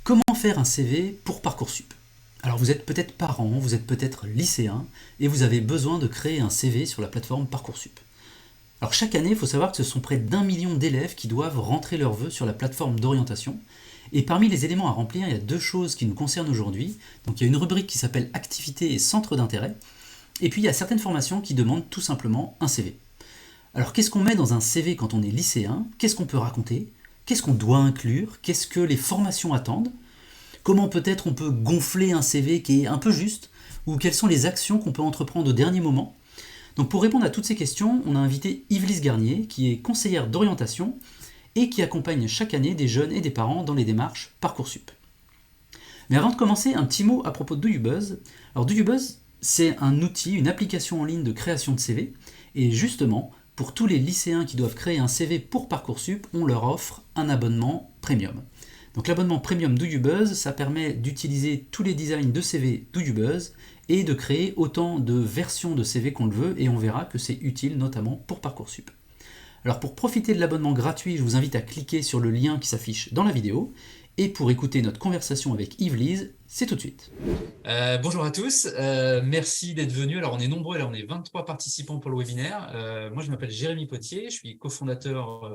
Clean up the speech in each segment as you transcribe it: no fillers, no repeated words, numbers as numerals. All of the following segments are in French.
Comment faire un CV pour Parcoursup? Alors vous êtes peut-être parent, vous êtes peut-être lycéen, et vous avez besoin de créer un CV sur la plateforme Parcoursup. Alors chaque année, il faut savoir que ce sont près d'1 million d'élèves qui doivent rentrer leurs vœux sur la plateforme d'orientation. Et parmi les éléments à remplir, il y a deux choses qui nous concernent aujourd'hui. Donc il y a une rubrique qui s'appelle Activités et centres d'intérêt, et puis il y a certaines formations qui demandent tout simplement un CV. Alors qu'est-ce qu'on met dans un CV quand on est lycéen? Qu'est-ce qu'on peut raconter? Qu'est-ce qu'on doit inclure? Qu'est-ce que les formations attendent? Comment peut-être on peut gonfler un CV qui est un peu juste? Ou quelles sont les actions qu'on peut entreprendre au dernier moment? Donc pour répondre à toutes ces questions, on a invité Yvelisse Garnier, qui est conseillère d'orientation et qui accompagne chaque année des jeunes et des parents dans les démarches Parcoursup. Mais avant de commencer, un petit mot à propos de DoYouBuzz. Alors DoYouBuzz, c'est un outil, une application en ligne de création de CV, et justement, pour tous les lycéens qui doivent créer un CV pour Parcoursup, on leur offre un abonnement premium. Donc l'abonnement premium DoYouBuzz, ça permet d'utiliser tous les designs de CV DoYouBuzz et de créer autant de versions de CV qu'on le veut, et on verra que c'est utile notamment pour Parcoursup. Alors pour profiter de l'abonnement gratuit, je vous invite à cliquer sur le lien qui s'affiche dans la vidéo. Et pour écouter notre conversation avec Yvelisse, c'est tout de suite. Bonjour à tous, merci d'être venus. Alors on est nombreux, là on est 23 participants pour le webinaire. Moi je m'appelle Jérémy Potier, je suis cofondateur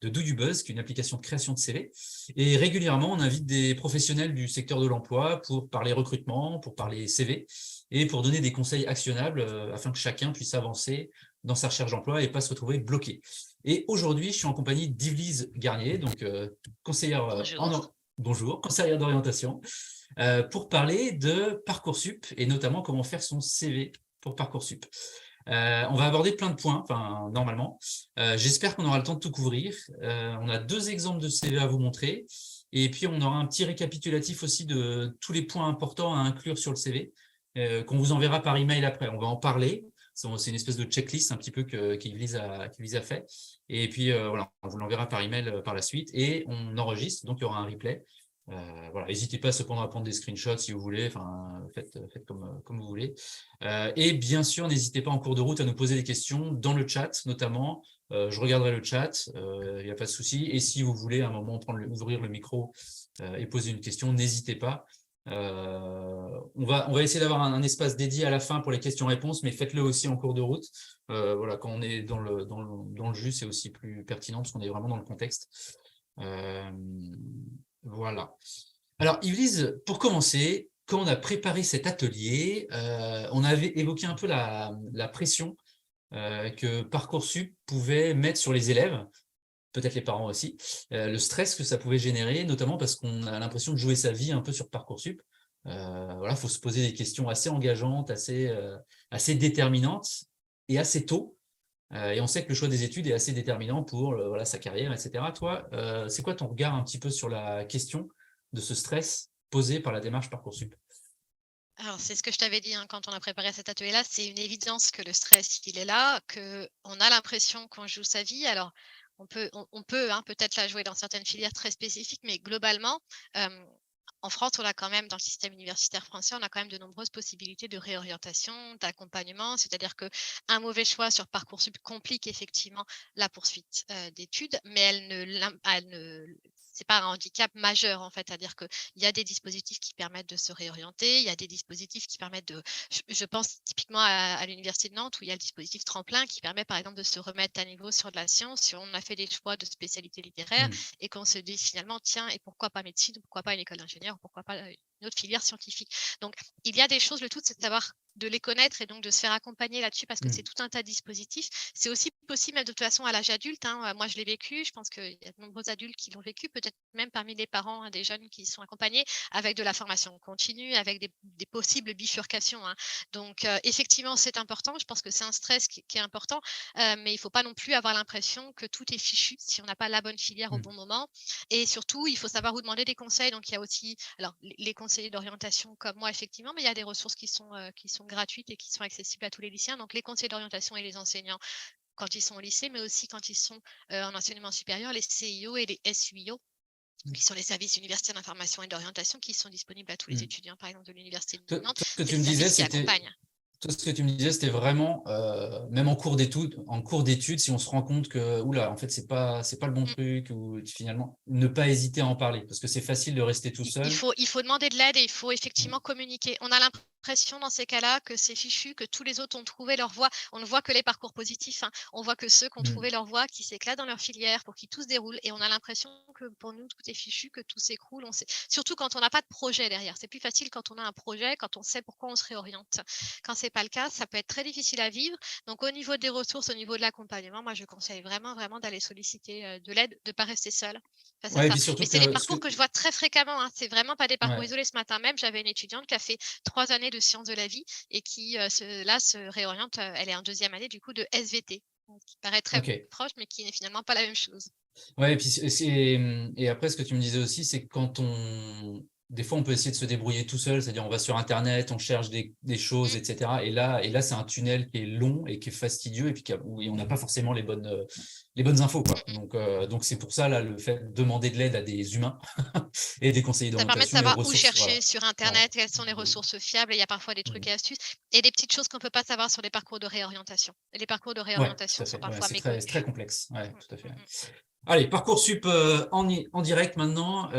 de DoYouBuzz, qui est une application de création de CV. Et régulièrement on invite des professionnels du secteur de l'emploi pour parler recrutement, pour parler CV et pour donner des conseils actionnables afin que chacun puisse avancer dans sa recherche d'emploi et pas se retrouver bloqué. Et aujourd'hui je suis en compagnie d'Yvelisse Garnier, donc conseillère bonjour, conseillère d'orientation, pour parler de Parcoursup et notamment comment faire son CV pour Parcoursup. On va aborder plein de points, enfin normalement. J'espère qu'on aura le temps de tout couvrir. On a deux exemples de CV à vous montrer et puis on aura un petit récapitulatif aussi de tous les points importants à inclure sur le CV qu'on vous enverra par email après. On va en parler. C'est une espèce de checklist un petit peu qu'Yvelisse a fait. Et puis voilà, on vous l'enverra par email par la suite et on enregistre, donc il y aura un replay. Voilà, n'hésitez pas cependant à prendre des screenshots si vous voulez, enfin, faites comme vous voulez. Et bien sûr, n'hésitez pas en cours de route à nous poser des questions dans le chat notamment. Je regarderai le chat, il n'y a pas de souci. Et si vous voulez à un moment ouvrir le micro et poser une question, n'hésitez pas. On va essayer d'avoir un espace dédié à la fin pour les questions-réponses, mais faites-le aussi en cours de route. Voilà, quand on est dans le jus, c'est aussi plus pertinent parce qu'on est vraiment dans le contexte. Voilà. Alors, Yvelisse, pour commencer, quand on a préparé cet atelier, on avait évoqué un peu la pression que Parcoursup pouvait mettre sur les élèves, peut-être les parents aussi, le stress que ça pouvait générer, notamment parce qu'on a l'impression de jouer sa vie un peu sur Parcoursup. Voilà, faut se poser des questions assez engageantes, assez déterminantes et assez tôt. Et on sait que le choix des études est assez déterminant pour voilà, sa carrière, etc. Toi, c'est quoi ton regard un petit peu sur la question de ce stress posé par la démarche Parcoursup? Alors, c'est ce que je t'avais dit, hein, quand on a préparé cet atelier-là, c'est une évidence que le stress, il est là, qu'on a l'impression qu'on joue sa vie. Alors, on peut, hein, peut-être la jouer dans certaines filières très spécifiques, mais globalement, en France, on a quand même, dans le système universitaire français, on a quand même de nombreuses possibilités de réorientation, d'accompagnement. C'est-à-dire qu'un mauvais choix sur Parcoursup complique effectivement la poursuite d'études, mais elle ne c'est pas un handicap majeur en fait. C'est-à-dire qu'il y a des dispositifs qui permettent de se réorienter, il y a des dispositifs qui permettent de. Je pense typiquement à l'université de Nantes où il y a le dispositif tremplin qui permet par exemple de se remettre à niveau sur de la science si on a fait des choix de spécialité littéraire et qu'on se dit finalement, tiens, et pourquoi pas médecine, pourquoi pas une école d'ingénieur, pourquoi pas une autre filière scientifique. Donc, il y a des choses, le tout, c'est de savoir de les connaître et donc de se faire accompagner là-dessus parce que c'est tout un tas de dispositifs. C'est aussi possible de toute façon à l'âge adulte, hein. Moi, je l'ai vécu, je pense qu'il y a de nombreux adultes qui l'ont vécu, peut-être même parmi les parents, hein, des jeunes qui sont accompagnés avec de la formation continue, avec des possibles bifurcations, hein. Donc, effectivement, c'est important. Je pense que c'est un stress qui est important, mais il ne faut pas non plus avoir l'impression que tout est fichu si on n'a pas la bonne filière au bon moment. Et surtout, il faut savoir où demander des conseils. Donc, il y a aussi alors, les conseillers d'orientation comme moi, effectivement, mais il y a des ressources qui sont gratuites et qui sont accessibles à tous les lycéens. Donc, les conseillers d'orientation et les enseignants quand ils sont au lycée, mais aussi quand ils sont en enseignement supérieur, les CIO et les SUIO, qui sont les services universitaires d'information et d'orientation, qui sont disponibles à tous les étudiants, par exemple, de l'université de Toi, Nantes. ce que C'est tu des me disais, services qui c'était accompagnent. Toi, ce que tu me disais, c'était vraiment, même en cours d'études, si on se rend compte que, oula, en fait, c'est pas le bon Mm. truc, ou finalement, ne pas hésiter à en parler, parce que c'est facile de rester tout Il seul. faut, il faut demander de l'aide et il faut Mm. effectivement communiquer. On a l'impression dans ces cas-là que c'est fichu, que tous les autres ont trouvé leur voie. On ne voit que les parcours positifs, hein. On voit que ceux qui ont Mm. trouvé leur voie, qui s'éclatent dans leur filière pour qu'ils tout se déroule. Et on a l'impression que pour nous, tout est fichu, que tout s'écroule. Surtout quand on n'a pas de projet derrière. C'est plus facile quand on a un projet, quand on sait pourquoi on se réoriente. Quand c'est pas le cas, ça peut être très difficile à vivre. Donc au niveau des ressources, au niveau de l'accompagnement, moi je conseille vraiment, vraiment d'aller solliciter de l'aide, de ne pas rester seul face à Ouais, et ça. puis surtout Mais c'est des que, parcours que je vois très fréquemment, hein. C'est vraiment pas des parcours ouais, isolés. Ce matin même, j'avais une étudiante qui a fait 3 années de sciences de la vie et qui se réoriente. Elle est en 2e année du coup de SVT, qui paraît très ok. proche, mais qui n'est finalement pas la même chose. Ouais, et puis et après, ce que tu me disais aussi, c'est que des fois, on peut essayer de se débrouiller tout seul, c'est-à-dire on va sur Internet, on cherche des choses, Mm. etc. Et là, c'est un tunnel qui est long et qui est fastidieux, et puis où on n'a pas forcément les bonnes infos, quoi. Mm, mm. Donc c'est pour ça, là, le fait de demander de l'aide à des humains et des conseillers Ça permet de d'orientation et aux savoir où ressources, chercher voilà. sur Ouais. Internet, quelles sont les ressources fiables. Et il y a parfois des trucs Mm. et astuces et des petites choses qu'on ne peut pas savoir sur les parcours de réorientation. Et les parcours de Ouais, tout réorientation à sont fait. Ouais, parfois c'est très méconnus. complexe. Ouais, Mm, tout à fait. mm, Ouais. mm. Allez, Parcoursup en direct maintenant.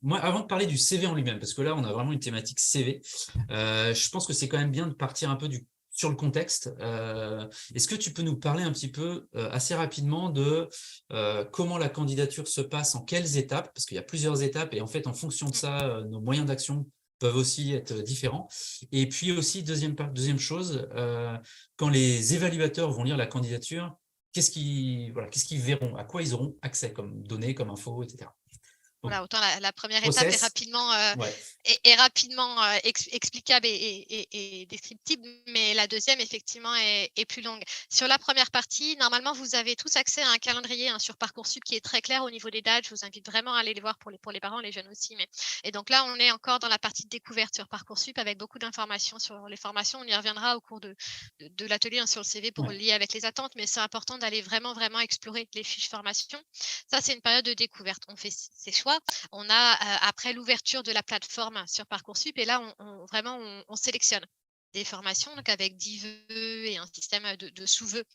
Moi, avant de parler du CV en lui-même, parce que là, on a vraiment une thématique CV, je pense que c'est quand même bien de partir un peu sur le contexte. Est-ce que tu peux nous parler un petit peu, assez rapidement, de comment la candidature se passe, en quelles étapes, parce qu'il y a plusieurs étapes, et en fait, en fonction de Mm. ça, nos moyens d'action peuvent aussi être différents. Et puis aussi, deuxième chose, quand les évaluateurs vont lire la candidature, qu'est-ce qu'ils verront, à quoi ils auront accès comme données, comme infos, etc. Donc, Voilà, autant la première étape est process, rapidement, ouais. explicable et descriptible, mais la deuxième, effectivement, est plus longue. Sur la première partie, normalement, vous avez tous accès à un calendrier, hein, sur Parcoursup qui est très clair au niveau des dates. Je vous invite vraiment à aller les voir pour les parents, les jeunes aussi. Et donc là, on est encore dans la partie de découverte sur Parcoursup avec beaucoup d'informations sur les formations. On y reviendra au cours de l'atelier, hein, sur le CV pour Ouais. lier avec les attentes, mais c'est important d'aller vraiment, vraiment explorer les fiches formation. Ça, c'est une période de découverte. On fait ses choix. On a, après l'ouverture de la plateforme sur Parcoursup, et là, vraiment, on sélectionne des formations, donc avec 10 vœux et un système de sous-vœux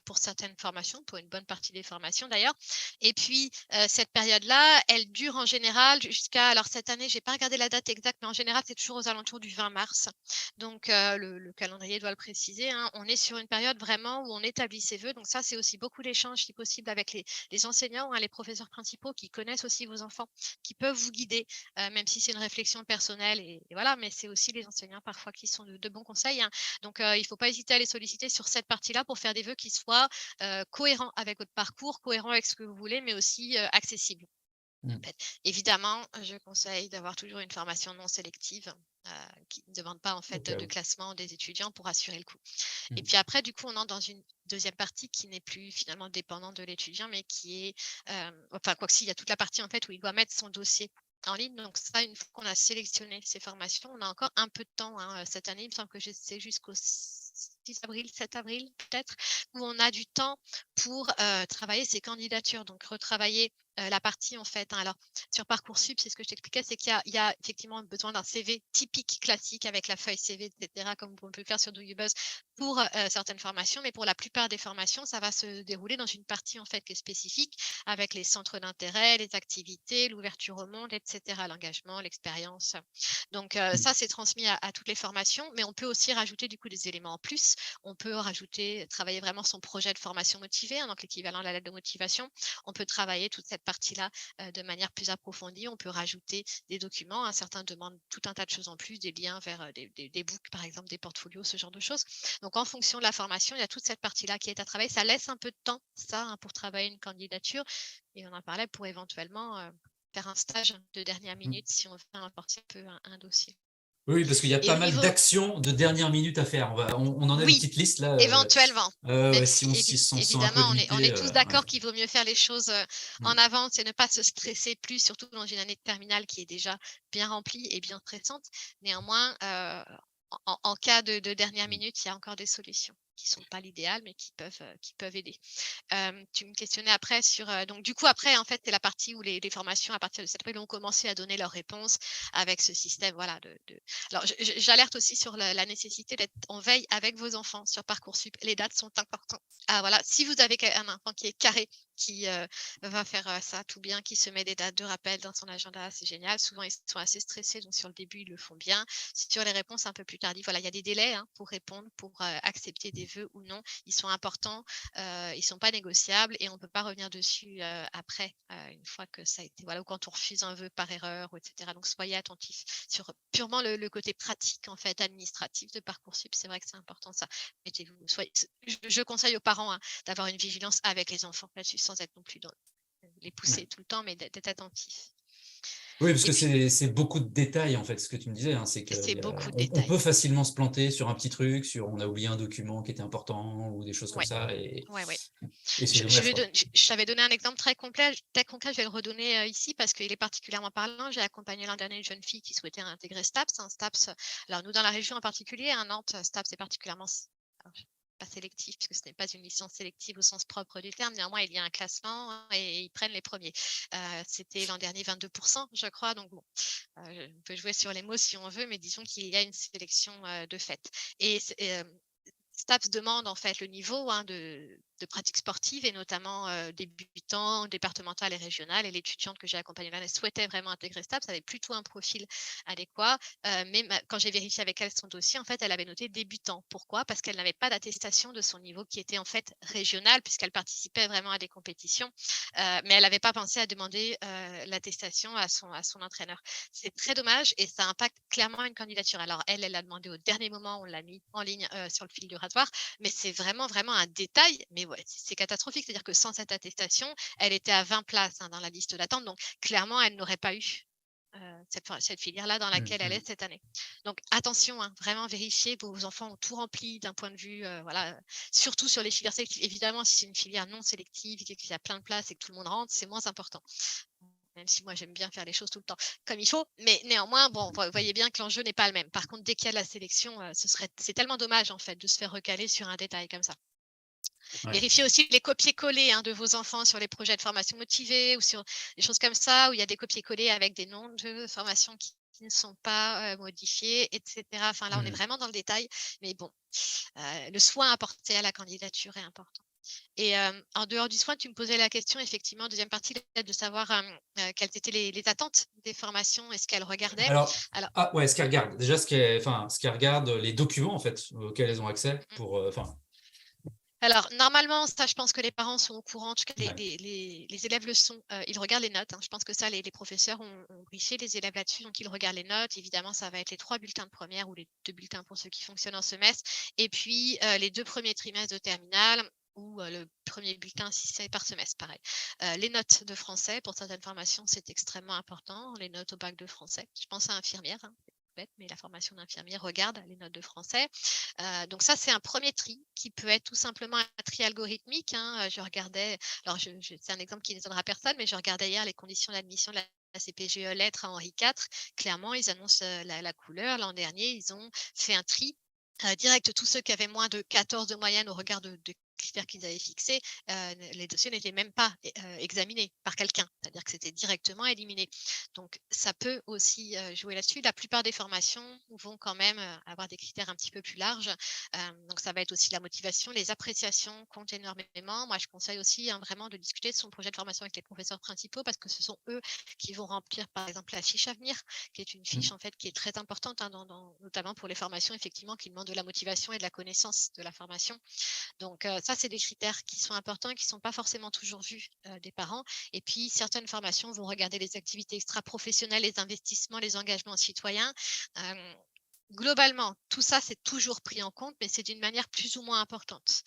pour certaines formations, pour une bonne partie des formations d'ailleurs. Et puis, cette période-là, elle dure en général jusqu'à, alors cette année, je n'ai pas regardé la date exacte, mais en général, c'est toujours aux alentours du 20 mars. Donc, le calendrier doit le préciser, hein. On est sur une période vraiment où on établit ses vœux. Donc ça, c'est aussi beaucoup d'échanges, si possible, avec les enseignants, hein, les professeurs principaux qui connaissent aussi vos enfants, qui peuvent vous guider, même si c'est une réflexion personnelle et voilà, mais c'est aussi les enseignants parfois qui sont de bons conseils, hein. Donc, il ne faut pas hésiter à les solliciter sur cette partie-là pour faire des vœux qui soient cohérents avec votre parcours, cohérents avec ce que vous voulez, mais aussi accessibles. En Mm. fait. Évidemment, je conseille d'avoir toujours une formation non sélective, qui ne demande pas en Au fait cas de où. classement des étudiants pour assurer le coup. Et Mm. puis après, du coup, on entre dans une deuxième partie qui n'est plus finalement dépendante de l'étudiant, mais qui est, enfin, quoi que si, il y a toute la partie en fait où il doit mettre son dossier en ligne. Donc ça, une fois qu'on a sélectionné ces formations, on a encore un peu de temps, hein, cette année. Il me semble que c'est jusqu'au 6 avril, 7 avril peut-être, où on a du temps pour travailler ces candidatures. Donc retravailler la partie en fait, hein. Alors sur Parcoursup, c'est ce que je t'expliquais, c'est qu'il y a effectivement besoin d'un CV typique, classique, avec la feuille CV, etc., comme on peut le faire sur Do You Buzz pour certaines formations, mais pour la plupart des formations, ça va se dérouler dans une partie en fait qui est spécifique, avec les centres d'intérêt, les activités, l'ouverture au monde, etc., l'engagement, l'expérience. Donc Mm. ça, c'est transmis à toutes les formations, mais on peut aussi rajouter du coup des éléments en plus. On peut rajouter, travailler vraiment son projet de formation motivée, hein, donc l'équivalent de la lettre de motivation. On peut travailler toute cette partie-là de manière plus approfondie. On peut rajouter des documents, hein. Certains demandent tout un tas de choses en plus, des liens vers des books, par exemple, des portfolios, ce genre de choses. Donc, en fonction de la formation, il y a toute cette partie-là qui est à travailler. Ça laisse un peu de temps, ça, hein, pour travailler une candidature. Et on en parlait pour éventuellement faire un stage de dernière Mm. minute si on veut importer un peu un dossier. Oui, parce qu'il y a Et pas au mal niveau, d'actions de dernière minute à faire. On en a une oui, petite liste là. éventuellement, même Ouais, si si on se sent un peu évidemment, on limité, est tous ouais. d'accord qu'il vaut mieux faire les choses en Mm. avance et ne pas se stresser plus, surtout dans une année de terminale qui est déjà bien remplie et bien stressante. Néanmoins, en cas de dernière minute, il y a encore des solutions. qui sont pas l'idéal, mais qui peuvent aider. Tu me questionnais après sur donc du coup après en fait c'est la partie où les formations à partir de cette période ont commencé à donner leurs réponses avec ce système voilà alors j'alerte aussi sur la nécessité d'être en veille avec vos enfants sur Parcoursup. Les dates sont importantes. Ah voilà, si vous avez un enfant qui est carré, qui va faire ça tout bien, qui se met des dates de rappel dans son agenda, c'est génial. Souvent ils sont assez stressés, donc sur le début ils le font bien. Sur les réponses un peu plus tardives, voilà, il y a des délais hein, pour répondre, pour accepter des vœux ou non. Ils sont importants, ils sont pas négociables et on peut pas revenir dessus après, une fois que ça a été voilà, ou quand on refuse un vœu par erreur, ou etc. Donc soyez attentifs sur purement le côté pratique en fait, administratif de Parcoursup. C'est vrai que c'est important ça. Mettez-vous, je conseille aux parents hein, d'avoir une vigilance avec les enfants là-dessus, sans être non plus dans les pousser tout le temps, mais d'être attentifs. Oui, parce Et que puis, c'est beaucoup de détails, en fait, ce que tu me disais, hein, c'est c'est beaucoup de on peut détails. facilement se planter sur un petit truc, on a oublié un document qui était important ou des choses comme Ouais, ça, ouais. et c'est Je dommage, vais quoi. je t'avais donné un exemple très concret, je vais le redonner ici parce qu'il est particulièrement parlant. J'ai accompagné l'an dernier une jeune fille qui souhaitait intégrer STAPS. STAPS, alors nous dans la région en particulier, à Nantes, STAPS est particulièrement pas sélectif puisque ce n'est pas une licence sélective au sens propre du terme. Néanmoins, il y a un classement et ils prennent les premiers. C'était l'an dernier 22%, je crois. Donc bon, on peut jouer sur les mots si on veut, mais disons qu'il y a une sélection de fait. Et STAPS demande en fait le niveau hein, de pratique sportive et notamment débutant, départemental et régional. Et l'étudiante que j'ai accompagnée là, elle souhaitait vraiment intégrer STAPS, elle avait plutôt un profil adéquat. Mais quand j'ai vérifié avec elle son dossier, en fait, elle avait noté débutant. Pourquoi? Parce qu'elle n'avait pas d'attestation de son niveau qui était en fait régional, puisqu'elle participait vraiment à des compétitions. Mais elle n'avait pas pensé à demander l'attestation à son entraîneur. C'est très dommage et ça impacte clairement une candidature. Alors, elle l'a demandé au dernier moment, on l'a mis en ligne sur le fil du rasoir, mais c'est vraiment, vraiment un détail. Mais ouais, c'est catastrophique. C'est-à-dire que sans cette attestation, elle était à 20 places hein, dans la liste d'attente. Donc, clairement, elle n'aurait pas eu cette filière-là dans laquelle elle est cette année. Donc, attention, hein, vraiment vérifier. Vos enfants ont tout rempli d'un point de vue, voilà, surtout sur les filières sélectives. Évidemment, si c'est une filière non sélective et qu'il y a plein de places et que tout le monde rentre, c'est moins important. Même si moi j'aime bien faire les choses tout le temps comme il faut, mais néanmoins, bon, vous voyez bien que l'enjeu n'est pas le même. Par contre, dès qu'il y a de la sélection, c'est tellement dommage en fait de se faire recaler sur un détail comme ça. Ouais. Vérifiez aussi les copier-coller hein, de vos enfants sur les projets de formation motivée ou sur des choses comme ça, où il y a des copier-coller avec des noms de formations qui ne sont pas modifiés, etc. Enfin là, on est vraiment dans le détail, mais bon, le soin apporté à la candidature est important. Et en dehors du soin, tu me posais la question, effectivement, deuxième partie, de savoir quelles étaient les attentes des formations et ce qu'elles regardaient. Alors, Alors, ouais, ce qu'elles regardent. Déjà, ce qu'elles regardent, les documents, en fait, auxquels elles ont accès pour, alors, normalement, ça, je pense que les parents sont au courant, en tout cas, Ouais. les élèves le sont. Ils regardent les notes. Hein. Je pense que ça, les professeurs ont briefé les élèves là-dessus, donc ils regardent les notes. Évidemment, ça va être les 3 bulletins de première ou les 2 bulletins pour ceux qui fonctionnent en semestre. Et puis, les 2 premiers trimestres de terminale ou le premier bulletin si c'est par semestre, pareil. Les notes de français, pour certaines formations, c'est extrêmement important. Les notes au bac de français. Je pense à infirmière, hein, bête, mais la formation d'infirmière regarde les notes de français. Donc ça, c'est un premier tri qui peut être tout simplement un tri algorithmique. Hein. Je regardais, alors c'est un exemple qui ne donnera personne, mais je regardais hier les conditions d'admission de la CPGE lettres à Henri IV. Clairement, ils annoncent la couleur. L'an dernier, ils ont fait un tri direct. Tous ceux qui avaient moins de 14 de moyenne au regard de critères qu'ils avaient fixés, les dossiers n'étaient même pas examinés par quelqu'un, c'est-à-dire que c'était directement éliminé. Donc, ça peut aussi jouer là-dessus. La plupart des formations vont quand même avoir des critères un petit peu plus larges. Donc, ça va être aussi la motivation, les appréciations comptent énormément. Moi, je conseille aussi hein, vraiment de discuter de son projet de formation avec les professeurs principaux parce que ce sont eux qui vont remplir, par exemple, la fiche avenir, qui est une fiche en fait qui est très importante, hein, notamment pour les formations effectivement qui demandent de la motivation et de la connaissance de la formation. Donc ça, c'est des critères qui sont importants et qui ne sont pas forcément toujours vus des parents. Et puis, certaines formations vont regarder les activités extra-professionnelles, les investissements, les engagements citoyens. Globalement, tout ça, c'est toujours pris en compte, mais c'est d'une manière plus ou moins importante,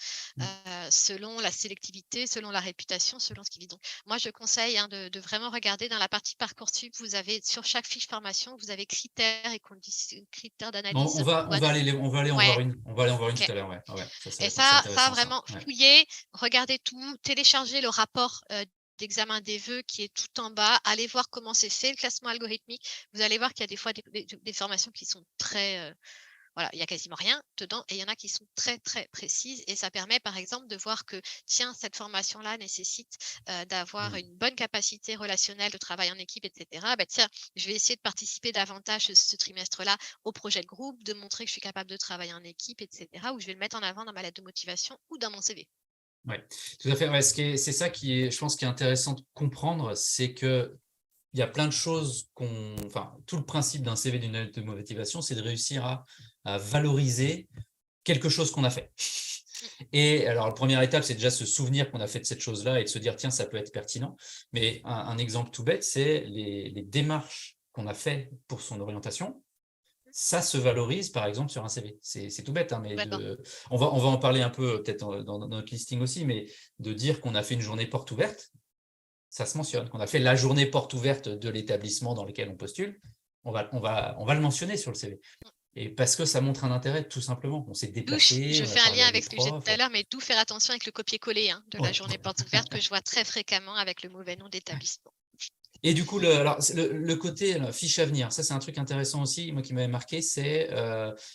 selon la sélectivité, selon la réputation, selon ce qui vit. Donc, moi, je conseille hein, de vraiment regarder dans la partie Parcoursup, vous avez sur chaque fiche formation, vous avez critères et critères d'analyse. On va aller en voir une. On va aller en voir une okay. tout à l'heure. Ouais. Et C'est ça intéressant. vraiment Ouais. fouiller, regarder tout, télécharger le rapport d'examen des vœux qui est tout en bas, allez voir comment c'est fait le classement algorithmique. Vous allez voir qu'il y a des fois des formations qui sont très voilà, il y a quasiment rien dedans et il y en a qui sont très, très précises et ça permet, par exemple, de voir que, tiens, cette formation-là nécessite, d'avoir Mmh. une bonne capacité relationnelle, de travail en équipe et cetera. Bah, tiens, je vais essayer de participer davantage ce trimestre-là au projet de groupe, de montrer que je suis capable de travailler en équipe et cetera, ou je vais le mettre en avant dans ma lettre de motivation ou dans mon CV. Ouais, tout à fait. Ouais, c'est ça qui est, je pense, qui est intéressant de comprendre, c'est que il y a plein de choses enfin, tout le principe d'un CV, d'une lettre de motivation, c'est de réussir à valoriser quelque chose qu'on a fait. Mmh, Et alors, la première étape, c'est déjà se souvenir qu'on a fait de cette chose-là et de se dire, tiens, ça peut être pertinent. Mais un exemple tout bête, c'est les démarches qu'on a fait pour son orientation. Ça se valorise, par exemple, sur un CV. C'est tout bête, hein, mais complètement. on va en parler un peu peut-être dans notre listing aussi, mais de dire qu'on a fait une journée porte ouverte, ça se mentionne. Qu'on a fait la journée porte ouverte de l'établissement dans lequel on postule, on va le mentionner sur le CV. Et parce que ça montre un intérêt, tout simplement. On s'est D'où déplacé, je on a fais un parlé lien à des avec ce que je disais profs. tout à l'heure, mais d'où faire attention avec le copier-coller, hein, de la Ouais. journée portes ouvertes que je vois très fréquemment avec le mauvais nom d'établissement. Et du coup, le côté fiche à venir, ça c'est un truc intéressant aussi, moi qui m'avait marqué, c'est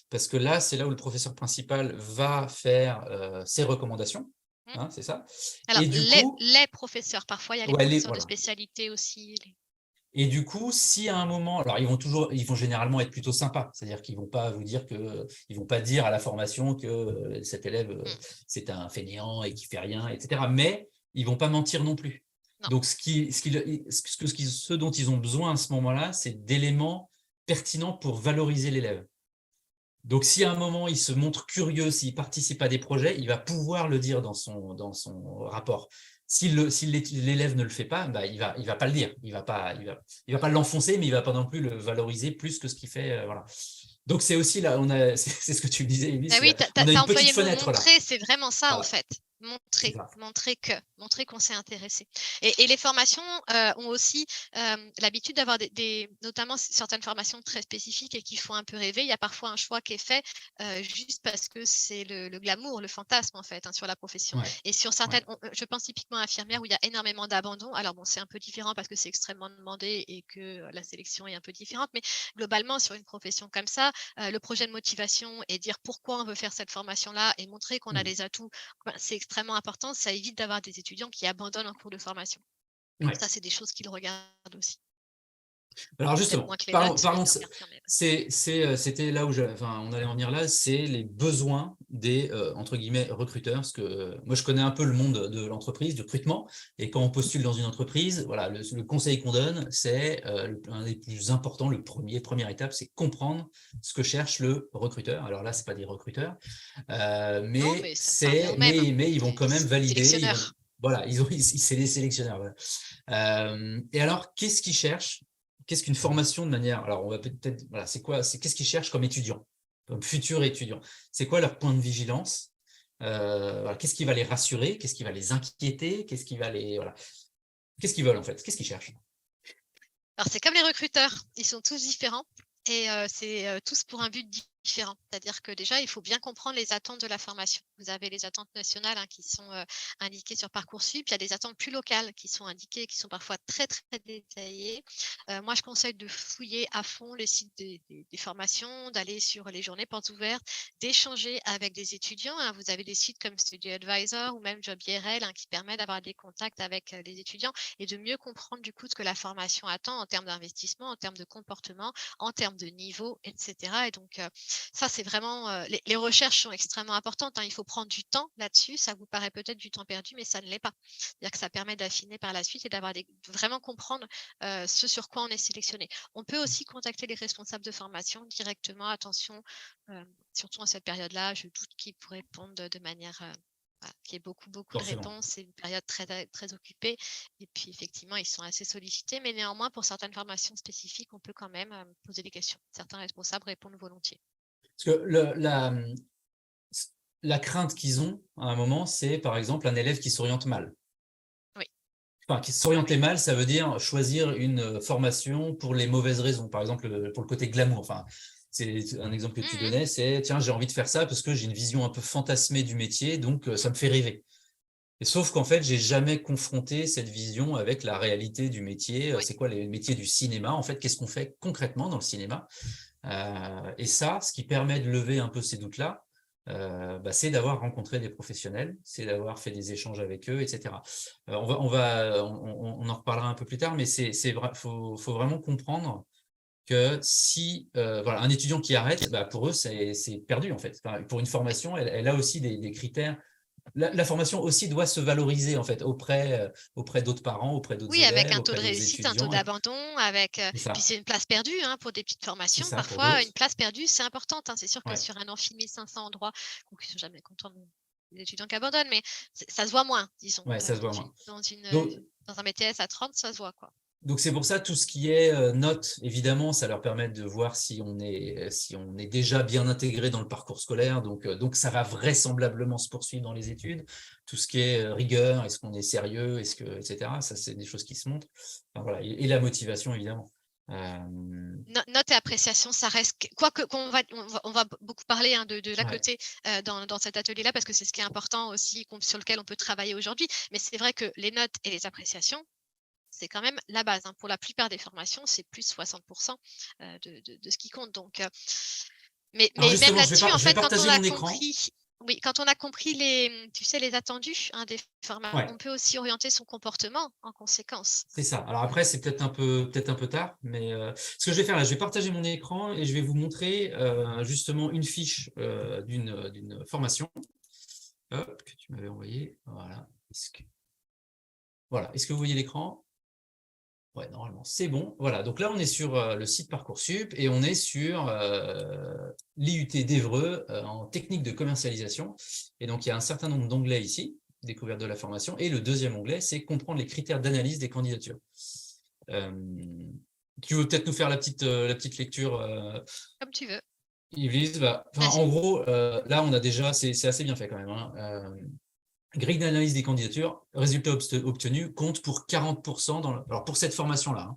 parce que là, c'est là où le professeur principal va faire ses recommandations, Mmh. hein, c'est ça. Alors Et du les coup, les professeurs, parfois il y a les ouais, professeurs de voilà. spécialité aussi, les Et du coup, si à un moment, alors ils vont généralement être plutôt sympas, c'est-à-dire qu'ils vont pas vous dire ils vont pas dire à la formation que cet élève mmh, c'est un fainéant et qui fait rien, etc. Mais ils vont pas mentir non plus. non, Donc ce dont ils ont besoin à ce moment-là, c'est d'éléments pertinents pour valoriser l'élève. Donc, si à un moment il se montre curieux, s'il participe à des projets, il va pouvoir le dire dans son rapport. Si l'élève ne le fait pas, bah, il va pas le dire. Il va pas l'enfoncer, mais il va pas non plus le valoriser plus que ce qu'il fait. Voilà. Donc, c'est aussi là, c'est ce que tu me disais, ah Élise, oui, on a tu une petite employé le mot fenêtre là. «montrer», c'est vraiment ça, en Voilà, fait. c'est Montrer, ça. montrer qu'on s'est intéressé et les formations, ont aussi, l'habitude d'avoir des notamment certaines formations très spécifiques et qui font un peu rêver. Il y a parfois un choix qui est fait, juste parce que c'est le glamour, le fantasme, en fait, hein, sur la profession Ouais, et sur ouais. certaines je pense typiquement à infirmière où il y a énormément d'abandon. Alors bon, c'est un peu différent parce que c'est extrêmement demandé et que, la sélection est un peu différente, mais globalement, sur une profession comme ça, le projet de motivation et dire pourquoi on veut faire cette formation-là et montrer qu'on a Mm. des atouts, ben, c'est extrêmement important. Ça évite d'avoir des étudiants qui abandonnent en cours de formation. Ouais. Ça, c'est des choses qu'ils regardent aussi. Alors Peut-être justement, moins que les parlons, notes, mais parlons, dernière quand même. c'était là où enfin, on allait en venir là, c'est les besoins des entre guillemets recruteurs, parce que moi je connais un peu le monde de l'entreprise, du recrutement, et quand on postule dans une entreprise, voilà, le conseil qu'on donne, c'est un des plus importants, première étape, c'est comprendre ce que cherche le recruteur. Alors là, c'est pas des recruteurs, Non, mais ça revient au même, hein. mais ils vont quand même valider, Sélectionneur. voilà, c'est les sélectionneurs. Voilà. Et alors, qu'est-ce qu'ils cherchent? Qu'est-ce qu'une formation de manière… Alors, on va peut-être… Voilà, qu'est-ce qu'ils cherchent comme étudiants, comme futurs étudiants? C'est quoi leur point de vigilance? Voilà, qu'est-ce qui va les rassurer? Qu'est-ce qui va les inquiéter? Qu'est-ce qui va les… Voilà. Qu'est-ce qu'ils veulent, en fait? Qu'est-ce qu'ils cherchent? Alors, c'est comme les recruteurs, ils sont tous différents et c'est, tous pour un but différent. C'est-à-dire que déjà, il faut bien comprendre les attentes de la formation. Vous avez les attentes nationales, hein, qui sont, indiquées sur Parcoursup. Il y a des attentes plus locales qui sont indiquées, qui sont parfois très, très détaillées. Moi, je conseille de fouiller à fond les sites des formations, d'aller sur les journées portes ouvertes, d'échanger avec des étudiants, hein. Vous avez des sites comme StudyAdvisor ou même Job IRL, hein, qui permettent d'avoir des contacts avec, les étudiants et de mieux comprendre du coup ce que la formation attend en termes d'investissement, en termes de comportement, en termes de niveau, et cetera et donc ça, c'est vraiment, les recherches sont extrêmement importantes, hein. Il faut prendre du temps là-dessus. Ça vous paraît peut-être du temps perdu, mais ça ne l'est pas. C'est-à-dire que ça permet d'affiner par la suite et de vraiment comprendre, ce sur quoi on est sélectionné. On peut aussi contacter les responsables de formation directement. Attention, surtout en cette période-là, je doute qu'ils vous répondent de manière, voilà, qu'il y ait beaucoup, beaucoup de Forcément. réponses. C'est une période très, très occupée et puis effectivement, ils sont assez sollicités, mais néanmoins, pour certaines formations spécifiques, on peut quand même, poser des questions. Certains responsables répondent volontiers. Parce que la crainte qu'ils ont à un moment, c'est par exemple un élève qui s'oriente mal. Oui, Enfin, qui oui, s'oriente oui. mal, ça veut dire choisir une formation pour les mauvaises raisons. Par exemple, pour le côté glamour. Enfin, c'est un exemple que tu Mmh. donnais, c'est tiens, j'ai envie de faire ça parce que j'ai une vision un peu fantasmée du métier, donc ça me fait rêver. Et sauf qu'en fait, j'ai jamais confronté cette vision avec la réalité du métier. Oui. C'est quoi les métiers du cinéma? En fait, qu'est-ce qu'on fait concrètement dans le cinéma? Et ça, ce qui permet de lever un peu ces doutes-là, c'est d'avoir rencontré des professionnels, c'est d'avoir fait des échanges avec eux, etc. On en reparlera un peu plus tard, mais faut vraiment comprendre que si voilà, un étudiant qui arrête, pour eux, c'est perdu en fait. Enfin, pour une formation, elle a aussi des critères. La formation aussi doit se valoriser en fait auprès d'autres parents, auprès d'autres Oui, avec élèves, un taux auprès de d'autres réussite, un taux étudiants. d'abandon, C'est puis ça, c'est une place perdue pour des petites c'est formations. ça pour Parfois, une d'autres. place perdue, c'est importante. C'est sûr que Ouais, sur un amphi 1500 endroits, ils ne sont jamais contents des étudiants qui abandonnent, mais ça se voit moins, disons. ouais, ça se voit moins. Dans un BTS à 30, ça se voit, quoi. Donc c'est pour ça tout ce qui est notes, évidemment, ça leur permet de voir si on est déjà bien intégré dans le parcours scolaire. Donc ça va vraisemblablement se poursuivre dans les études. Tout ce qui est rigueur, est-ce qu'on est sérieux, etc. Ça c'est des choses qui se montrent. Enfin, voilà, et la motivation évidemment. Notes et appréciation, ça reste quoique on va beaucoup parler de l'à côté dans cet atelier-là parce que c'est ce qui est important aussi sur lequel on peut travailler aujourd'hui. Mais c'est vrai que les notes et les appréciations, c'est quand même la base. Pour la plupart des formations, c'est plus 60% de ce qui compte. Donc, mais même là-dessus, en je vais fait, partager mon écran. Oui, quand on a compris les attendus des formations, on peut aussi orienter son comportement en conséquence. C'est ça. Alors après, c'est peut-être un peu tard, mais ce que je vais faire là, je vais partager mon écran et je vais vous montrer justement une fiche d'une formation que tu m'avais envoyée. Voilà. Est-ce que vous voyez l'écran? Ouais, normalement, c'est bon. Voilà, donc là, on est sur le site Parcoursup et on est sur l'IUT d'Évreux en technique de commercialisation. Et donc, il y a un certain nombre d'onglets ici, découverte de la formation. Et le deuxième onglet, c'est comprendre les critères d'analyse des candidatures. Tu veux peut-être nous faire la petite lecture Comme tu veux. Yvelise, en gros, là, on a déjà, c'est assez bien fait quand même. Grille d'analyse des candidatures, résultats obtenus, compte pour 40% alors pour cette formation-là.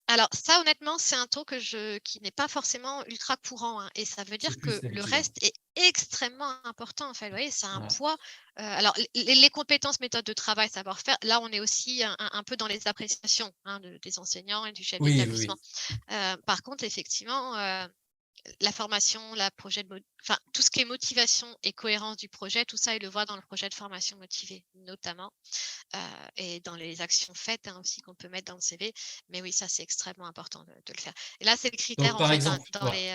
Alors ça, honnêtement, c'est un taux qui n'est pas forcément ultra courant. Et ça veut dire que le reste est extrêmement important. En fait, vous voyez, c'est un poids. Alors, les compétences, méthodes de travail, savoir-faire, là, on est aussi un peu dans les appréciations des enseignants et du chef d'établissement. Par contre, effectivement, la formation, tout ce qui est motivation et cohérence du projet, tout ça, il le voit dans le projet de formation motivée, notamment, et dans les actions faites aussi qu'on peut mettre dans le CV. Mais oui, ça, c'est extrêmement important de le faire. Et là, c'est le critère, par exemple, dans les...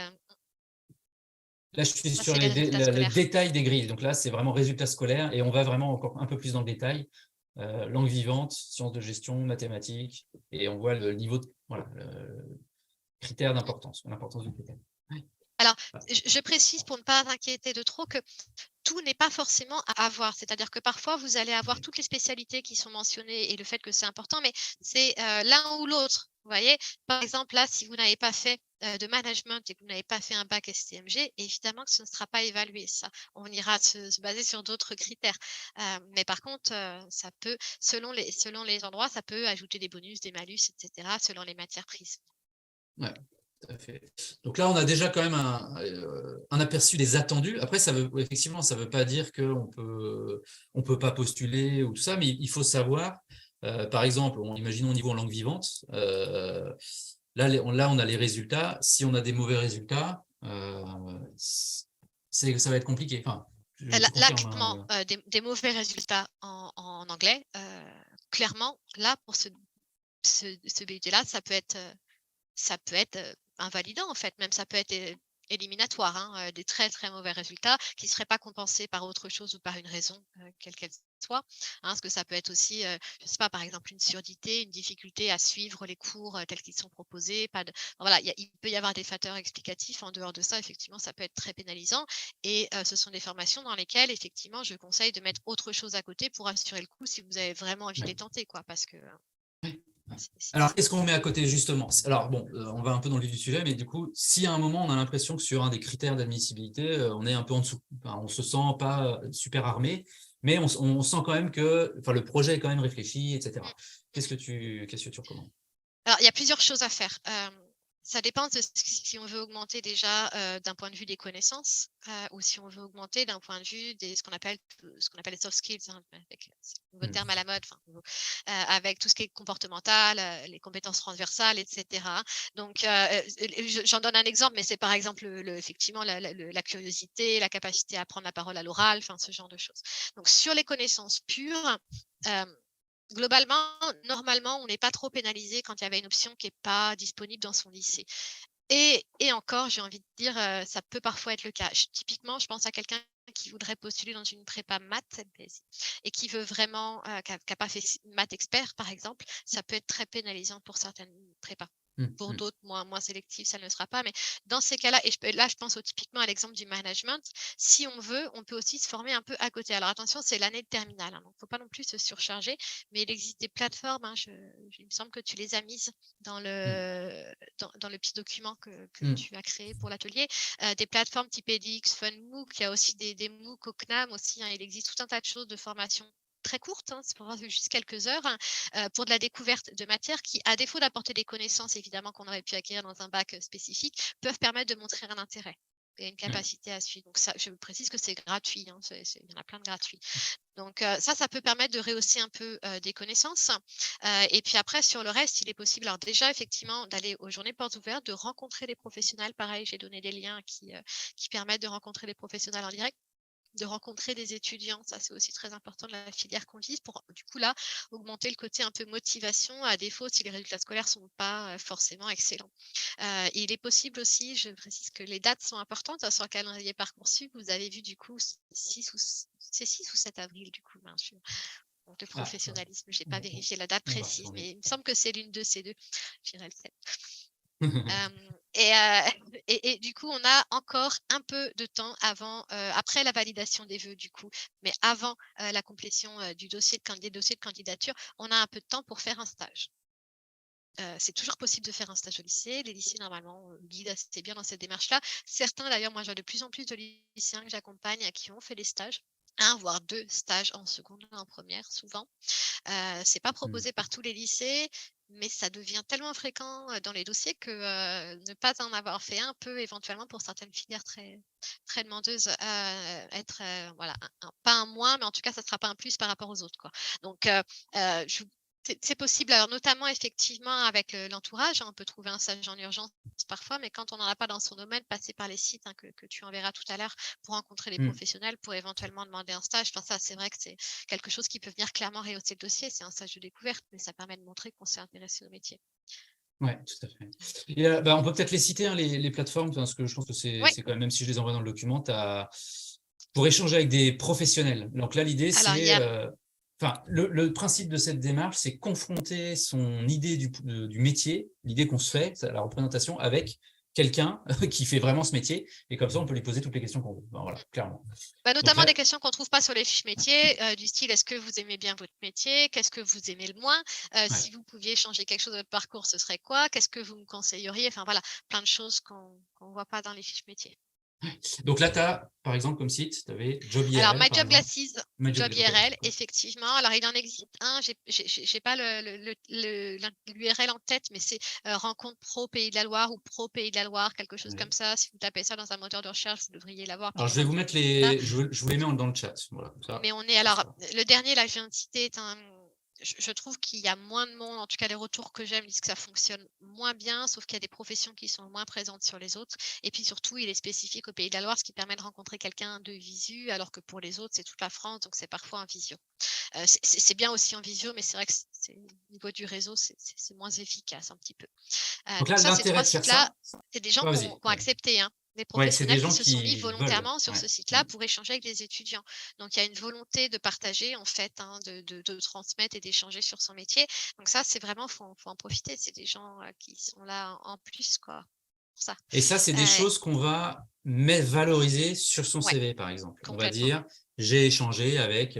Là, je suis sur le détail des grilles. Donc là, c'est vraiment résultats scolaires et on va vraiment encore un peu plus dans le détail. Langue vivante, sciences de gestion, mathématiques, et on voit le niveau de critère d'importance, l'importance du critère. Alors, je précise pour ne pas inquiéter de trop que tout n'est pas forcément à avoir. C'est-à-dire que parfois, vous allez avoir toutes les spécialités qui sont mentionnées et le fait que c'est important, mais c'est l'un ou l'autre. Vous voyez, par exemple, là, si vous n'avez pas fait de management et que vous n'avez pas fait un bac STMG, évidemment que ce ne sera pas évalué. Ça, on ira se baser sur d'autres critères. Mais par contre, ça peut, selon les endroits, ça peut ajouter des bonus, des malus, etc., selon les matières prises. Ouais. Tout à fait. Donc là, on a déjà quand même un aperçu des attendus. Après, effectivement, ça ne veut pas dire qu'on peut pas postuler ou tout ça, mais il faut savoir, par exemple, imaginons au niveau en langue vivante, là, on a les résultats. Si on a des mauvais résultats, ça va être compliqué. Enfin, là, clairement, des mauvais résultats en anglais, clairement, là, pour ce BUT-là, ça peut être invalidant, en fait. Même ça peut être éliminatoire, des très, très mauvais résultats qui ne seraient pas compensés par autre chose ou par une raison, quelle qu'elle soit. Parce que ça peut être aussi, je ne sais pas, par exemple, une surdité, une difficulté à suivre les cours tels qu'ils sont proposés. Voilà, il peut y avoir des facteurs explicatifs. En dehors de ça, effectivement, ça peut être très pénalisant. Et ce sont des formations dans lesquelles, effectivement, je conseille de mettre autre chose à côté pour assurer le coup si vous avez vraiment envie de les tenter, quoi, parce que... Alors, qu'est-ce qu'on met à côté, justement? Alors, bon, on va un peu dans le vif du sujet, mais du coup, si à un moment, on a l'impression que sur un des critères d'admissibilité, on est un peu en dessous, on ne se sent pas super armé, mais on sent quand même que le projet est quand même réfléchi, etc. Qu'est-ce que tu recommandes? Alors, il y a plusieurs choses à faire. Ça dépend de si on veut augmenter déjà d'un point de vue des connaissances ou si on veut augmenter d'un point de vue ce qu'on appelle les soft skills, hein, avec c'est un nouveau terme à la mode, avec tout ce qui est comportemental, les compétences transversales, etc. Donc, j'en donne un exemple, mais c'est par exemple effectivement la curiosité, la capacité à prendre la parole à l'oral, ce genre de choses. Donc, sur les connaissances pures, globalement, normalement, on n'est pas trop pénalisé quand il y avait une option qui n'est pas disponible dans son lycée. Et encore, j'ai envie de dire, ça peut parfois être le cas. Typiquement, je pense à quelqu'un qui voudrait postuler dans une prépa maths et qui veut vraiment, qui n'a pas fait maths expert, par exemple, ça peut être très pénalisant pour certaines prépas. Pour d'autres, moins sélectifs, ça ne le sera pas. Mais dans ces cas-là, là, je pense typiquement à l'exemple du management. Si on veut, on peut aussi se former un peu à côté. Alors attention, c'est l'année de terminale, hein, donc il ne faut pas non plus se surcharger. Mais il existe des plateformes, hein, il me semble que tu les as mises dans le petit document que tu as créé pour l'atelier. Des plateformes type edX, FunMOOC, il y a aussi des MOOC au CNAM aussi. Hein, il existe tout un tas de choses de formation très courte, hein, c'est pour voir juste quelques heures, pour de la découverte de matières qui, à défaut d'apporter des connaissances évidemment qu'on aurait pu acquérir dans un bac spécifique, peuvent permettre de montrer un intérêt et une capacité à suivre. Donc ça, je précise que c'est gratuit, hein, il y en a plein de gratuits. Donc ça peut permettre de rehausser un peu des connaissances. Et puis après, sur le reste, il est possible, alors déjà effectivement, d'aller aux journées portes ouvertes, de rencontrer des professionnels. Pareil, j'ai donné des liens qui permettent de rencontrer des professionnels en direct, de rencontrer des étudiants, ça c'est aussi très important de la filière qu'on vise pour du coup là augmenter le côté un peu motivation, à défaut si les résultats scolaires sont pas forcément excellents. Il est possible aussi, je précise que les dates sont importantes sur le calendrier Parcoursup. Vous avez vu du coup 6 ou 7 avril du coup, bien sûr. Donc, de professionnalisme, j'ai pas vérifié la date précise, mais il me semble que c'est l'une de ces deux. J'irai le 7. Et du coup, on a encore un peu de temps après la validation des vœux, du coup, mais avant la complétion des dossiers de candidature, on a un peu de temps pour faire un stage. C'est toujours possible de faire un stage au lycée. Les lycées, normalement, guident assez bien dans cette démarche-là. Certains, d'ailleurs, moi, je vois de plus en plus de lycéens que j'accompagne qui ont fait des stages. 1 voire 2 stages en seconde et en première, souvent. C'est pas proposé par tous les lycées, mais ça devient tellement fréquent dans les dossiers que ne pas en avoir fait un peut éventuellement, pour certaines filières très, très demandeuses, être pas un moins, mais en tout cas, ça ne sera pas un plus par rapport aux autres, quoi. Donc, c'est possible, alors notamment effectivement avec l'entourage, hein, on peut trouver un stage en urgence parfois, mais quand on n'en a pas dans son domaine, passer par les sites, hein, que tu enverras tout à l'heure pour rencontrer les professionnels, pour éventuellement demander un stage. Ça, c'est vrai que c'est quelque chose qui peut venir clairement rehausser le dossier. C'est un stage de découverte, mais ça permet de montrer qu'on s'est intéressé au métier. Oui, tout à fait. Et, on peut peut-être les citer, hein, les plateformes, parce que je pense que c'est quand même, si je les envoie dans le document, pour échanger avec des professionnels. Donc là, l'idée, c'est... le principe de cette démarche, c'est confronter son idée du métier, l'idée qu'on se fait, la représentation, avec quelqu'un qui fait vraiment ce métier. Et comme ça, on peut lui poser toutes les questions qu'on veut. Voilà, clairement. Notamment des questions qu'on ne trouve pas sur les fiches métiers, du style, est-ce que vous aimez bien votre métier? Qu'est-ce que vous aimez le moins? Si vous pouviez changer quelque chose de votre parcours, ce serait quoi? Qu'est-ce que vous me conseilleriez? Enfin voilà, plein de choses qu'on ne voit pas dans les fiches métiers. Donc là, tu as, par exemple, comme site, tu avais Job IRL. Alors, My Job Glasses, Job IRL, effectivement. Alors, il en existe un, je n'ai pas l'URL en tête, mais c'est Rencontre Pro Pays de la Loire ou Pro Pays de la Loire, quelque chose comme ça. Si vous tapez ça dans un moteur de recherche, vous devriez l'avoir. Alors, je vais vous mettre je vous les mets dans le chat. Voilà, ça. Mais le dernier, là, je viens de citer, est un... Je trouve qu'il y a moins de monde, en tout cas les retours que j'aime disent que ça fonctionne moins bien, sauf qu'il y a des professions qui sont moins présentes sur les autres. Et puis surtout, il est spécifique au Pays de la Loire, ce qui permet de rencontrer quelqu'un de visu, alors que pour les autres, c'est toute la France, donc c'est parfois en visio. C'est bien aussi en visio, mais c'est vrai que au niveau du réseau, c'est moins efficace un petit peu. Donc là, ça, ces 3 de faire sites-là, ça, c'est des gens qui ont accepté, hein. Des professionnels qui se sont mis volontairement sur ce site-là pour échanger avec les étudiants. Donc, il y a une volonté de partager, en fait, hein, de transmettre et d'échanger sur son métier. Donc ça, c'est vraiment, faut en profiter. C'est des gens qui sont là en plus, quoi. Pour ça. Et ça, c'est des choses qu'on va valoriser sur son CV, par exemple. On va dire, j'ai échangé avec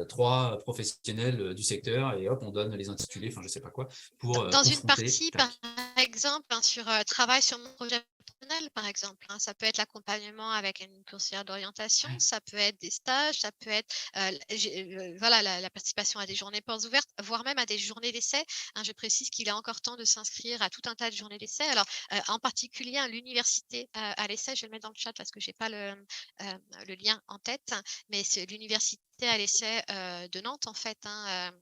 3 professionnels du secteur et hop, on donne les intitulés, enfin, je sais pas quoi, pour dans une partie, par exemple, hein, sur travail sur mon projet personnel, professionnelle, par exemple, hein. Ça peut être l'accompagnement avec une conseillère d'orientation, ça peut être des stages, ça peut être voilà, la participation à des journées portes ouvertes, voire même à des journées d'essai, hein. Je précise qu'il est encore temps de s'inscrire à tout un tas de journées d'essai. Alors, en particulier à l'université à l'essai, je vais le mettre dans le chat parce que j'ai pas le lien en tête, mais c'est l'université à l'essai de Nantes, en fait, hein,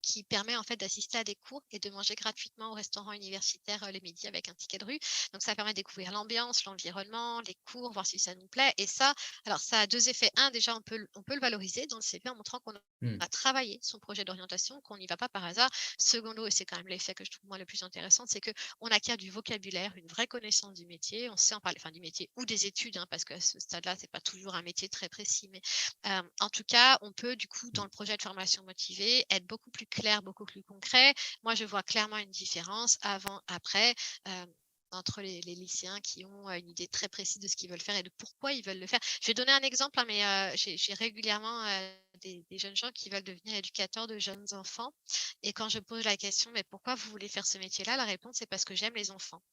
qui permet en fait d'assister à des cours et de manger gratuitement au restaurant universitaire le midi avec un ticket de rue. Donc ça permet de découvrir l'ambiance, l'environnement, les cours, voir si ça nous plaît. Et ça, alors ça a deux effets. Un, déjà, on peut le valoriser dans le CV en montrant qu'on a travaillé son projet d'orientation, qu'on n'y va pas par hasard. Secondo, et c'est quand même l'effet que je trouve moi le plus intéressant, c'est qu'on acquiert du vocabulaire, une vraie connaissance du métier. On sait en parler, enfin du métier ou des études, hein, parce qu'à ce stade-là, c'est pas toujours un métier très précis. Mais en tout cas, on peut du coup, dans le projet de formation motivée, être beaucoup plus clair, beaucoup plus concret. Moi, je vois clairement une différence avant, après, entre les lycéens qui ont une idée très précise de ce qu'ils veulent faire et de pourquoi ils veulent le faire. Je vais donner un exemple, hein, mais j'ai régulièrement des jeunes gens qui veulent devenir éducateurs de jeunes enfants. Et quand je pose la question, mais pourquoi vous voulez faire ce métier-là? La réponse, c'est parce que j'aime les enfants.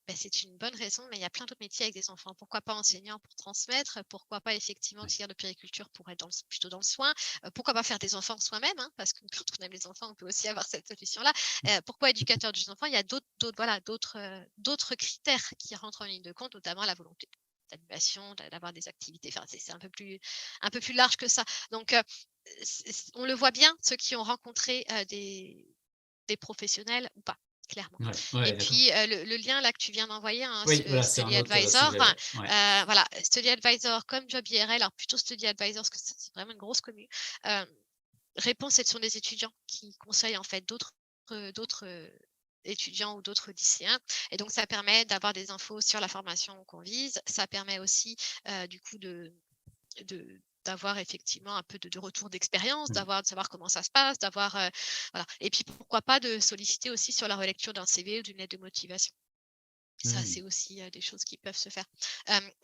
Ben, c'est une bonne raison, mais il y a plein d'autres métiers avec des enfants. Pourquoi pas enseignant pour transmettre? Pourquoi pas effectivement auxiliaire de périculture pour être plutôt dans le soin? Pourquoi pas faire des enfants soi-même, hein, parce que quand on aime les enfants, on peut aussi avoir cette solution-là. Pourquoi éducateur de enfants? Il y a d'autres critères qui rentrent en ligne de compte, notamment la volonté d'animation, d'avoir des activités. Enfin, c'est un peu plus large que ça. Donc, on le voit bien, ceux qui ont rencontré des professionnels ou pas, clairement. Ouais, Et puis, le lien là que tu viens d'envoyer, hein, oui, voilà, c'est Study un autre Advisor, sujet. Ouais. voilà, Study Advisor comme Job IRL, alors plutôt Study Advisor parce que c'est vraiment une grosse commune. Répond, ce sont des étudiants qui conseillent en fait d'autres étudiants ou d'autres lycéens. Et donc, ça permet d'avoir des infos sur la formation qu'on vise. Ça permet aussi, du coup, d'avoir effectivement un peu de retour d'expérience, de savoir comment ça se passe, voilà. Et puis, pourquoi pas de solliciter aussi sur la relecture d'un CV ou d'une lettre de motivation. Ça, c'est aussi des choses qui peuvent se faire.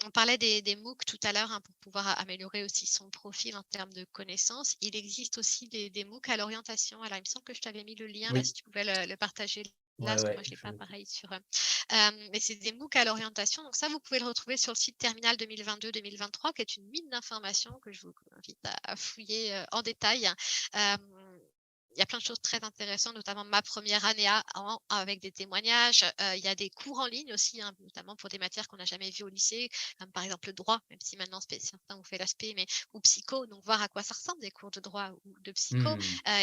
On parlait des MOOC tout à l'heure, hein, pour pouvoir améliorer aussi son profil en termes de connaissances. Il existe aussi des MOOC à l'orientation. Alors, il me semble que je t'avais mis le lien, là, si tu pouvais le partager là, parce que moi, je ne l'ai pas pareil sur… mais c'est des MOOC à l'orientation. Donc ça, vous pouvez le retrouver sur le site Terminal 2022-2023, qui est une mine d'informations que je vous invite à fouiller en détail. Il y a plein de choses très intéressantes, notamment ma première année avec des témoignages. Il y a des cours en ligne aussi, hein, notamment pour des matières qu'on n'a jamais vues au lycée, comme par exemple le droit, même si maintenant certains ont fait l'aspect, ou psycho, donc voir à quoi ça ressemble des cours de droit ou de psycho.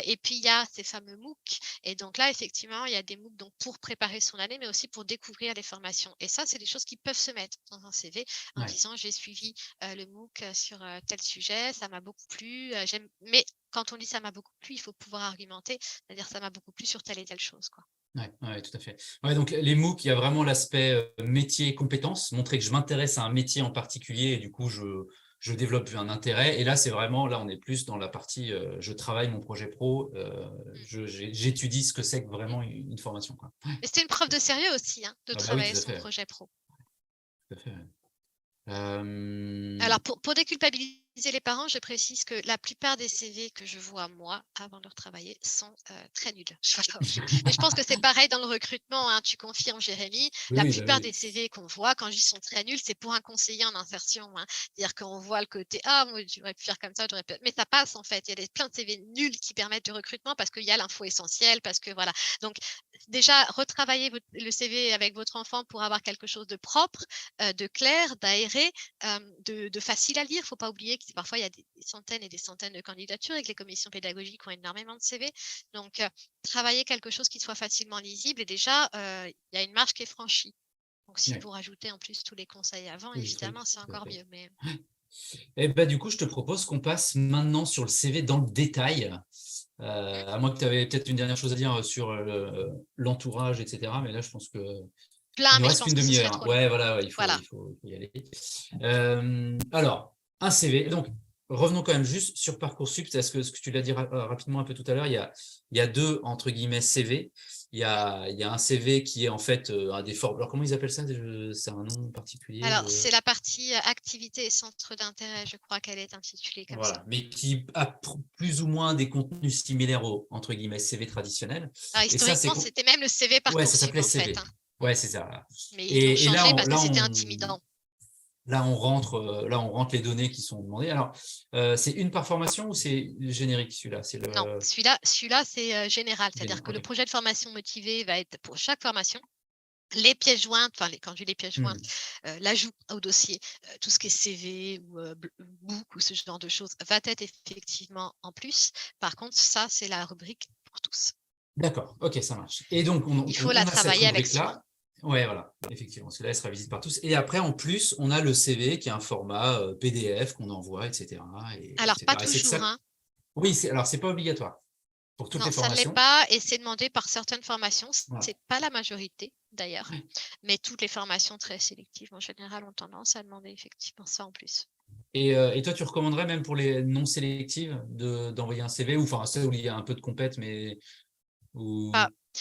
Et puis il y a ces fameux MOOC. Et donc là, effectivement, il y a des MOOC donc, pour préparer son année, mais aussi pour découvrir les formations. Et ça, c'est des choses qui peuvent se mettre dans un CV en disant j'ai suivi le MOOC sur tel sujet, ça m'a beaucoup plu, mais quand on dit ça m'a beaucoup plu, il faut pouvoir argumenter, c'est-à-dire ça m'a beaucoup plu sur telle et telle chose, quoi. Ouais, tout à fait. Ouais, donc les MOOC, il y a vraiment l'aspect métier et compétences, montrer que je m'intéresse à un métier en particulier et du coup je développe un intérêt. Et là, c'est vraiment, là on est plus dans la partie je travaille mon projet pro, j'étudie ce que c'est que vraiment une formation, quoi. Et c'était une preuve de sérieux aussi, hein, de travailler son projet pro. Tout à fait. Alors, pour déculpabiliser les parents, je précise que la plupart des CV que je vois, moi, avant de leur travailler, sont très nuls. Mais je pense que c'est pareil dans le recrutement, hein, tu confirmes, Jérémy. La plupart des CV qu'on voit, quand je dis sont très nuls, c'est pour un conseiller en insertion. Hein. C'est-à-dire qu'on voit le côté « Ah, moi, j'aurais pu faire comme ça, j'aurais pu… » Mais ça passe, en fait. Il y a plein de CV nuls qui permettent du recrutement parce qu'il y a l'info essentielle, parce que voilà. Donc, déjà, retravaillez le CV avec votre enfant pour avoir quelque chose de propre, de clair, d'aéré, de facile à lire. Il ne faut pas oublier que parfois, il y a des centaines et des centaines de candidatures et que les commissions pédagogiques ont énormément de CV. Donc, travailler quelque chose qui soit facilement lisible et déjà, il y a une marge qui est franchie. Donc, si vous rajoutez en plus tous les conseils avant, évidemment, c'est encore mieux. Mais… Et bah, du coup, je te propose qu'on passe maintenant sur le CV dans le détail. À moins que tu avais peut-être une dernière chose à dire sur l'entourage, etc. Mais là, je pense que… il nous reste qu'une demi-heure. Voilà, il faut y aller. Alors, un CV. Donc, revenons quand même juste sur Parcoursup, parce que ce que tu l'as dit rapidement un peu tout à l'heure, il y a deux, entre guillemets, CV. Il y a un CV qui est en fait un des formes. Alors, comment ils appellent ça? C'est un nom particulier? Alors, c'est la partie activité et centre d'intérêt, je crois qu'elle est intitulée comme ça. Mais qui a plus ou moins des contenus similaires au, entre guillemets, CV traditionnel. Alors, historiquement, c'était même le CV Parcoursup, ça s'appelait en CV. fait. Hein. Ouais, c'est ça. Voilà. Mais ils l'ont Et changé parce que c'était intimidant. là, on rentre les données qui sont demandées. Alors, c'est une par formation ou c'est générique celui-là? C'est Non, le celui-là c'est général, c'est-à-dire général. que le Ok. projet de formation motivé va être pour chaque formation. Les pièces jointes, enfin quand je dis les pièces jointes, l'ajout au dossier, tout ce qui est CV ou book ou ce genre de choses va être effectivement en plus. Par contre, ça, c'est la rubrique pour tous. D'accord, ok, ça marche. Et donc, Il faut on la a cette travailler avec soin. rubrique-là. Ouais, voilà, effectivement, celui-là, elle sera visible par tous. Et après, en plus, on a le CV qui est un format PDF qu'on envoie, etc. Alors, pas Et c'est de toujours, ça. hein. Oui, alors, c'est pas obligatoire pour toutes Non, les ça ne l'est formations. pas et c'est demandé par certaines formations. Voilà. C'est pas la majorité d'ailleurs, Ouais. mais toutes les formations très sélectives en général ont tendance à demander effectivement ça en plus. Et toi, tu recommanderais même pour les non sélectives d'envoyer un CV, ou enfin, ça où il y a un peu de compète, mais Pas ou...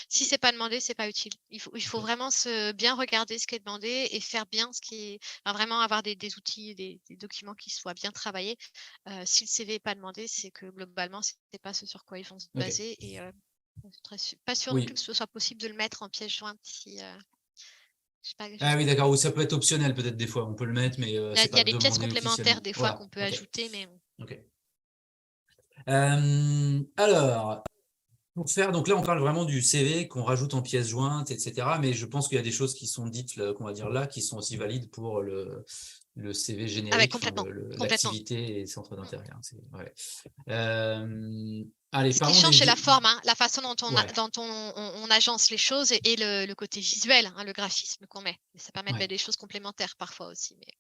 Si c'est pas demandé, c'est pas utile. Il faut vraiment bien regarder ce qui est demandé et faire bien ce qui est enfin, vraiment avoir des outils, des documents qui soient bien travaillés. Si le CV est pas demandé, c'est que globalement, c'est pas ce sur quoi ils vont se Ok. baser et pas sûr non plus Oui. que ce soit possible de le mettre en pièce jointe si, je sais pas, Ah oui, d'accord. Ou ça peut être optionnel peut-être des fois. On peut le mettre, mais c'est il y pas a des pièces demandé complémentaires officiellement. des fois Voilà. qu'on peut Ok. ajouter, mais Ok. Alors, pour faire, donc là, on parle vraiment du CV qu'on rajoute en pièce jointe, etc. Mais je pense qu'il y a des choses qui sont dites, qu'on va dire là, qui sont aussi valides pour le CV ah ouais, générique, enfin, complètement, complètement. l'activité et centre Mmh. d'intérêt. Hein, ouais. Allez, Ce qui parlons change, c'est la des... forme, hein, la façon dont Ouais, on agence les choses et le côté visuel, hein, le graphisme qu'on met. Et ça permet de ouais. mettre des choses complémentaires parfois aussi, mais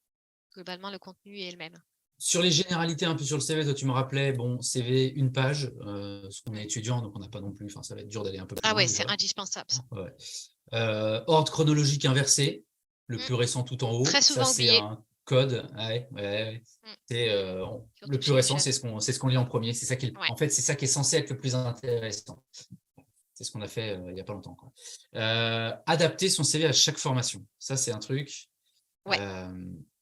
globalement, le contenu est le même. Sur les généralités un peu sur le CV, toi tu me rappelais, bon, CV une page, parce qu'on est Mm. étudiant, donc on n'a pas non plus, enfin ça va être dur d'aller un peu plus Ah loin ouais, c'est déjà. indispensable, ça. Ouais. Ordre chronologique inversé, le Mm. plus récent tout en haut, Très ça souvent c'est oublié. un code. Ouais, ouais, ouais. Mm. C'est, le Surtout plus chez les récent, jeunes. c'est ce qu'on lit en premier. C'est ça Ouais. en fait, c'est ça qui est censé être le plus intéressant. C'est ce qu'on a fait il n'y a pas longtemps, quoi. Adapter son CV à chaque formation. Ça, c'est un truc. Ouais. Euh,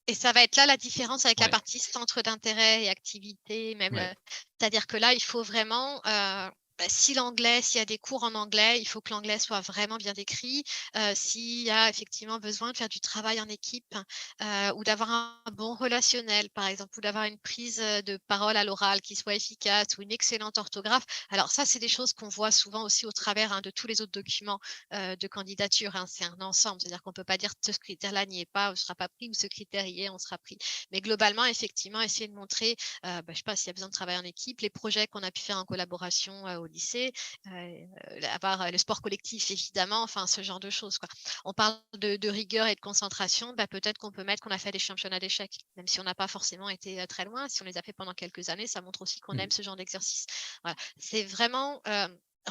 Et ça va être là la différence avec la ouais, partie centre d'intérêt et activité, même ouais. c'est-à-dire que là, il faut vraiment, s'il y a des cours en anglais, il faut que l'anglais soit vraiment bien décrit. S'il y a effectivement besoin de faire du travail en équipe, ou d'avoir un bon relationnel, par exemple, ou d'avoir une prise, de parole à l'oral qui soit efficace ou une excellente orthographe. Alors ça, c'est des choses qu'on voit souvent aussi au travers, hein, de tous les autres documents, de candidature, hein. C'est un ensemble, c'est-à-dire qu'on ne peut pas dire: «Ce critère-là n'y est pas, ne sera pas pris» ou «Ce critère y est, on sera pris». Mais globalement, effectivement, essayer de montrer, je sais pas, s'il y a besoin de travailler en équipe, les projets qu'on a pu faire en collaboration, au lycée, avoir, le sport collectif évidemment, enfin ce genre de choses, quoi. On parle de rigueur et de concentration, peut-être qu'on peut mettre qu'on a fait des championnats d'échecs, même si on n'a pas forcément été, très loin. Si on les a fait pendant quelques années, ça montre aussi qu'on aime ce genre d'exercice. Voilà, c'est vraiment,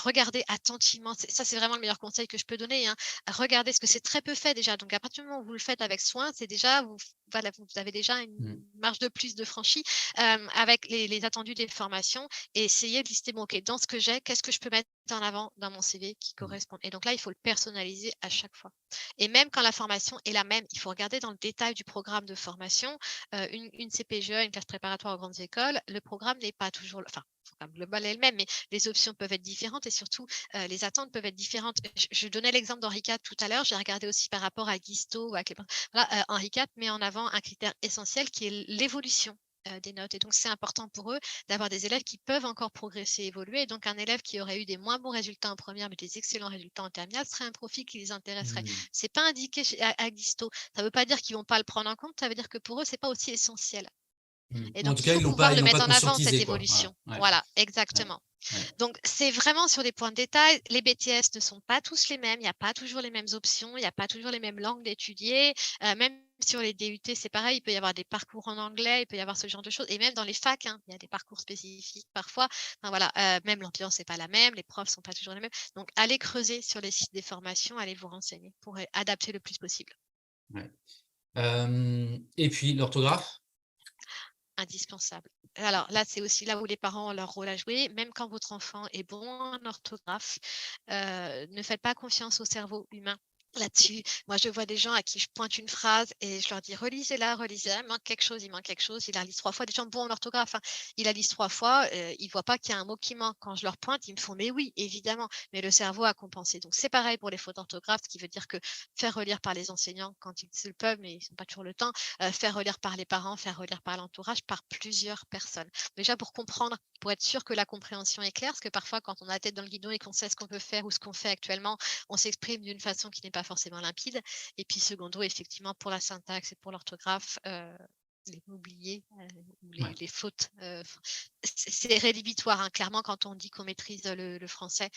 regarder attentivement, c'est vraiment le meilleur conseil que je peux donner, hein. Regardez ce que c'est très peu fait déjà, donc à partir du moment où vous le faites avec soin, c'est déjà voilà, vous avez déjà une Mm. marge de plus de franchie, avec les attendus des formations et essayez de lister: «Bon OK, dans ce que j'ai, qu'est-ce que je peux mettre en avant dans mon CV qui Mm. correspond?» et donc là, il faut le personnaliser à chaque fois et même quand la formation est la même, il faut regarder dans le détail du programme de formation, une CPGE, une classe préparatoire aux grandes écoles, le programme n'est pas toujours le programme global est le même, mais les options peuvent être différentes et surtout, les attentes peuvent être différentes. Je donnais l'exemple d'Henri IV tout à l'heure, j'ai regardé aussi par rapport à Guisto ou à voilà, Henri IV met en avant un critère essentiel qui est l'évolution, des notes et donc c'est important pour eux d'avoir des élèves qui peuvent encore progresser, évoluer et donc un élève qui aurait eu des moins bons résultats en première, mais des excellents résultats en terminale serait un profil qui les intéresserait. Mm. C'est pas indiqué à Guisto. Ça ne veut pas dire qu'ils vont pas le prendre en compte, ça veut dire que pour eux, c'est pas aussi essentiel Mm. et En donc tout il cas, faut pouvoir ils le l'ont pas mettre en avant cette conscientisé, quoi. Voilà. évolution. Ouais, Voilà, ouais, exactement. ouais. Donc, c'est vraiment sur des points de détail. Les BTS ne sont pas tous les mêmes. Il n'y a pas toujours les mêmes options. Il n'y a pas toujours les mêmes langues d'étudier. Même sur les DUT, c'est pareil. Il peut y avoir des parcours en anglais. Il peut y avoir ce genre de choses. Et même dans les facs, hein, il y a des parcours spécifiques parfois. Enfin, voilà, même l'ambiance n'est pas la même. Les profs ne sont pas toujours les mêmes. Donc, allez creuser sur les sites des formations. Allez vous renseigner pour adapter le plus possible. Ouais. Et puis l'orthographe. Indispensable. Alors là, c'est aussi là où les parents ont leur rôle à jouer. Même quand votre enfant est bon en orthographe, ne faites pas confiance au cerveau humain. là-dessus. Moi, je vois des gens à qui je pointe une phrase et je leur dis relisez-la, relisez-la, il manque quelque chose, il manque quelque chose. Ils la lisent 3 fois. Des gens bons en orthographe, hein. Ils la lisent 3 fois, ils voient pas qu'il y a un mot qui manque. Quand je leur pointe, ils me font mais oui, évidemment. Mais le cerveau a compensé. Donc c'est pareil pour les fautes d'orthographe, ce qui veut dire que faire relire par les enseignants quand ils le peuvent, mais ils n'ont pas toujours le temps, faire relire par les parents, faire relire par l'entourage, par plusieurs personnes. Déjà pour comprendre, pour être sûr que la compréhension est claire, parce que parfois quand on a la tête dans le guidon et qu'on sait ce qu'on peut faire ou ce qu'on fait actuellement, on s'exprime d'une façon qui n'est pas forcément limpide. Et puis secondo, effectivement, pour la syntaxe et pour l'orthographe, les mots oubliés ou les fautes, c'est rédhibitoire, hein. Clairement, quand on dit qu'on maîtrise le français,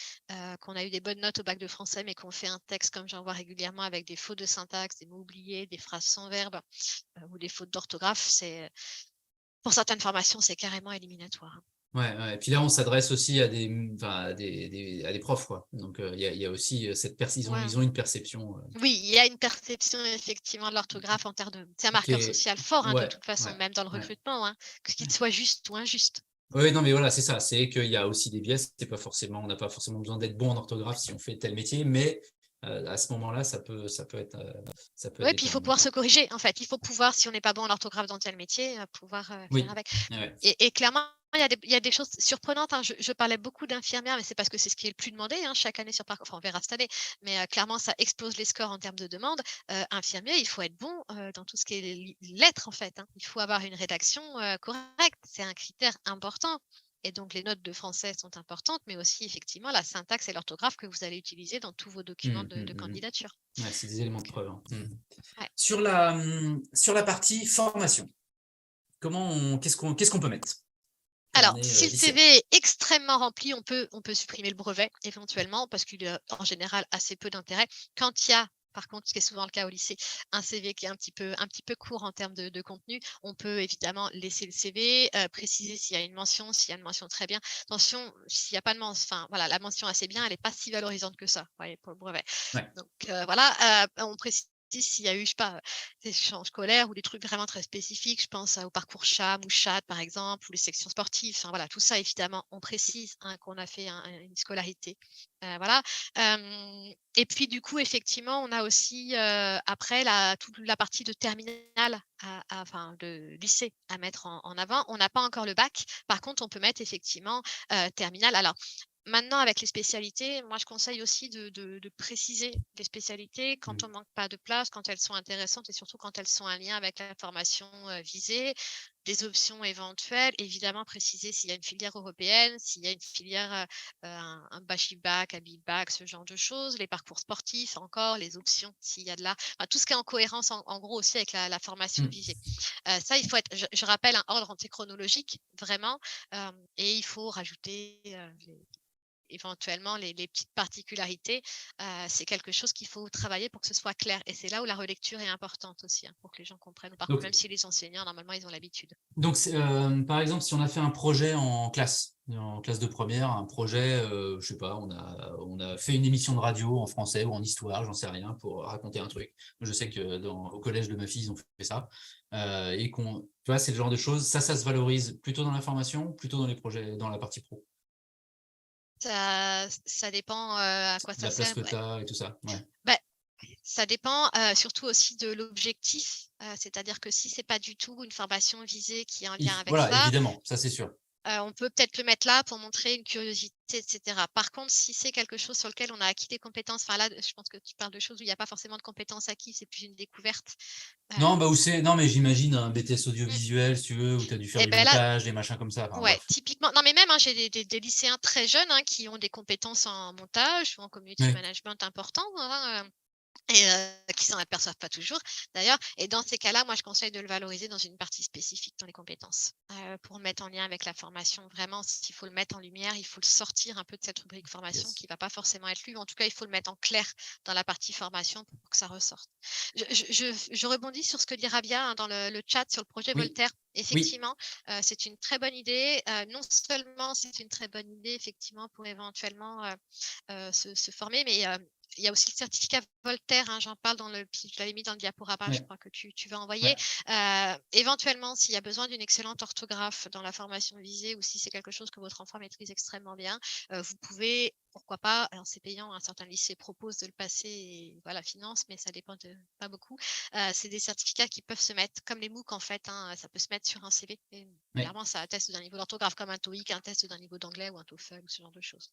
qu'on a eu des bonnes notes au bac de français, mais qu'on fait un texte comme j'en vois régulièrement avec des fautes de syntaxe, des mots oubliés, des phrases sans verbe ou des fautes d'orthographe, pour certaines formations, c'est carrément éliminatoire, hein. Ouais. Et puis là, on s'adresse aussi à des profs, quoi. Donc, il y a aussi cette Ouais. ils ont une perception Oui, il y a une perception effectivement de l'orthographe en termes de c'est un qui marqueur est. social fort, hein, de Ouais, toute façon, ouais, même dans le ouais. recrutement, hein, qu'il soit juste ou injuste. Oui, non, mais voilà, c'est ça. C'est qu'il y a aussi des biais. C'est pas forcément, on n'a pas forcément besoin d'être bon en orthographe si on fait tel métier, mais à ce moment-là, ça peut être Oui, puis il faut déterminant, pouvoir quoi. se corriger, en fait. Il faut pouvoir, si on n'est pas bon en orthographe dans tel métier, pouvoir faire Oui. avec. Ouais. Et clairement, il y a des choses surprenantes, hein. Je parlais beaucoup d'infirmières, mais c'est parce que c'est ce qui est le plus demandé, hein, chaque année sur Parcours. Enfin, on verra cette année, mais clairement, ça explose les scores en termes de demande. Infirmier, il faut être bon dans tout ce qui est lettres, en fait, hein. Il faut avoir une rédaction correcte. C'est un critère important. Et donc, les notes de français sont importantes, mais aussi, effectivement, la syntaxe et l'orthographe que vous allez utiliser dans tous vos documents de candidature. Ouais, c'est des éléments de preuve, hein. Ouais. Sur la partie formation, qu'est-ce qu'on peut mettre quand Alors, on est si le lycéen? CV est extrêmement rempli, on peut supprimer le brevet éventuellement parce qu'il a en général assez peu d'intérêt. Quand il y a, par contre, ce qui est souvent le cas au lycée, un CV qui est un petit peu court en termes de contenu, on peut évidemment laisser le CV, préciser s'il y a une mention, s'il y a une mention très bien. Attention, s'il n'y a pas de mention, enfin voilà, la mention assez bien, elle n'est pas si valorisante que ça, vous voyez, pour le brevet. Ouais. Donc voilà, on précise s'il y a eu, je sais pas, des échanges scolaires ou des trucs vraiment très spécifiques. Je pense au parcours CHAM ou CHAT, par exemple, ou les sections sportives. Enfin, voilà, tout ça, évidemment, on précise, hein, qu'on a fait une scolarité. Voilà. Et puis, du coup, effectivement, on a aussi, après, toute la partie de terminale, enfin, de lycée à mettre en avant. On n'a pas encore le bac. Par contre, on peut mettre effectivement terminale. Alors, maintenant, avec les spécialités, moi, je conseille aussi de préciser les spécialités quand on manque pas de place, quand elles sont intéressantes et surtout quand elles sont en lien avec la formation visée, des options éventuelles. Évidemment, préciser s'il y a une filière européenne, s'il y a une filière, un bac, un bibac, ce genre de choses, les parcours sportifs encore, les options, s'il y a de là, enfin, tout ce qui est en cohérence, en gros aussi avec la formation visée. Ça, il faut être, je rappelle, un ordre antéchronologique, vraiment, et il faut rajouter éventuellement les petites particularités, c'est quelque chose qu'il faut travailler pour que ce soit clair. Et c'est là où la relecture est importante aussi, hein, pour que les gens comprennent. Par contre, même si les enseignants, normalement, ils ont l'habitude. Donc, par exemple, si on a fait un projet en classe de première, un projet, je sais pas, on a fait une émission de radio en français ou en histoire, j'en sais rien, pour raconter un truc. Je sais que au collège de ma fille, ils ont fait ça. Et tu vois, c'est le genre de choses, ça se valorise plutôt dans la formation, plutôt dans les projets, dans la partie pro. Ça dépend à quoi ça La place sert. que tu as et tout ça. Ouais. Bah, ça dépend surtout aussi de l'objectif. C'est-à-dire que si c'est pas du tout une formation visée qui est en lien avec Voilà, ça, évidemment, ça c'est sûr. on peut peut-être le mettre là pour montrer une curiosité, etc. Par contre, si c'est quelque chose sur lequel on a acquis des compétences, enfin là, je pense que tu parles de choses où il n'y a pas forcément de compétences acquises, c'est plus une découverte. Non, non, mais j'imagine un BTS Mmh. audiovisuel, si tu veux, où tu as dû faire Et du ben là, montage, des machins comme ça. Enfin, ouais, bref. typiquement, non mais même, hein, j'ai des lycéens très jeunes, hein, qui ont des compétences en montage ou en community Ouais. management importantes, hein, et qui s'en aperçoivent pas toujours d'ailleurs. Et dans ces cas-là, moi, je conseille de le valoriser dans une partie spécifique dans les compétences, pour le mettre en lien avec la formation. Vraiment, s'il faut le mettre en lumière, il faut le sortir un peu de cette rubrique formation qui va pas forcément être lue. En tout cas, il faut le mettre en clair dans la partie formation pour que ça ressorte. Je rebondis sur ce que dit Rabia, hein, dans le chat sur le projet Oui. Voltaire. Oui. Effectivement, c'est une très bonne idée. Non seulement c'est une très bonne idée, effectivement, pour éventuellement se former, mais il y a aussi le certificat Voltaire, hein, j'en parle je l'avais mis dans le diaporama, je crois que tu vas envoyer. Éventuellement, s'il y a besoin d'une excellente orthographe dans la formation visée ou si c'est quelque chose que votre enfant maîtrise extrêmement bien, vous pouvez pourquoi pas. Alors c'est payant, un certain lycée propose de le passer et voilà, finance, mais ça dépend de pas beaucoup. C'est des certificats qui peuvent se mettre comme les MOOC en fait, ça peut se mettre sur un CV et Ouais. clairement ça atteste d'un niveau d'orthographe comme un TOEIC, un test d'un niveau d'anglais ou un TOEFL ou ce genre de choses.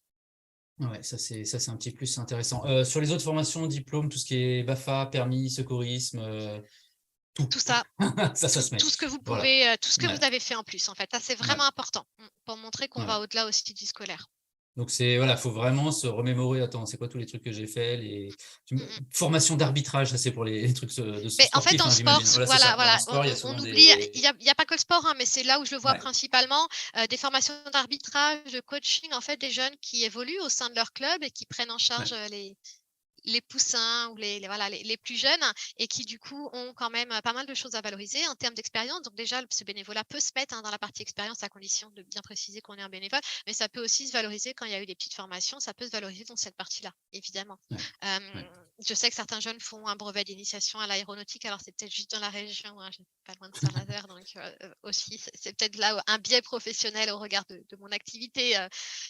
Ouais, ça c'est un petit plus intéressant. Sur les autres formations, diplômes, tout ce qui est BAFA, permis, secourisme, tout. Tout ça, Ça se met. tout ce que vous Voilà. pouvez, tout ce que Ouais. vous avez fait en plus en fait. Ça c'est vraiment important pour montrer qu'on Ouais. va au-delà aussi du scolaire. Donc faut vraiment se remémorer. Attends, c'est quoi tous les trucs que j'ai fait, formation d'arbitrage, ça c'est pour les trucs de Mais en fait, sportifs, en sport, j'imagine. Voilà, c'est voilà, ça. Dans voilà, un sport, il y a on souvent oublie, des. il y a pas que le sport, mais c'est là où je le vois Ouais. principalement, des formations d'arbitrage, de coaching, en fait, des jeunes qui évoluent au sein de leur club et qui prennent en charge les poussins ou voilà, les plus jeunes et qui du coup ont quand même pas mal de choses à valoriser en termes d'expérience. Donc déjà, ce bénévolat peut se mettre dans la partie expérience à condition de bien préciser qu'on est un bénévole, mais ça peut aussi se valoriser quand il y a eu des petites formations, ça peut se valoriser dans cette partie-là, évidemment. Je sais que certains jeunes font un brevet d'initiation à l'aéronautique, alors c'est peut-être juste dans la région, j'ai pas loin de Saint-Nazaire, donc aussi c'est peut-être là un biais professionnel au regard de mon activité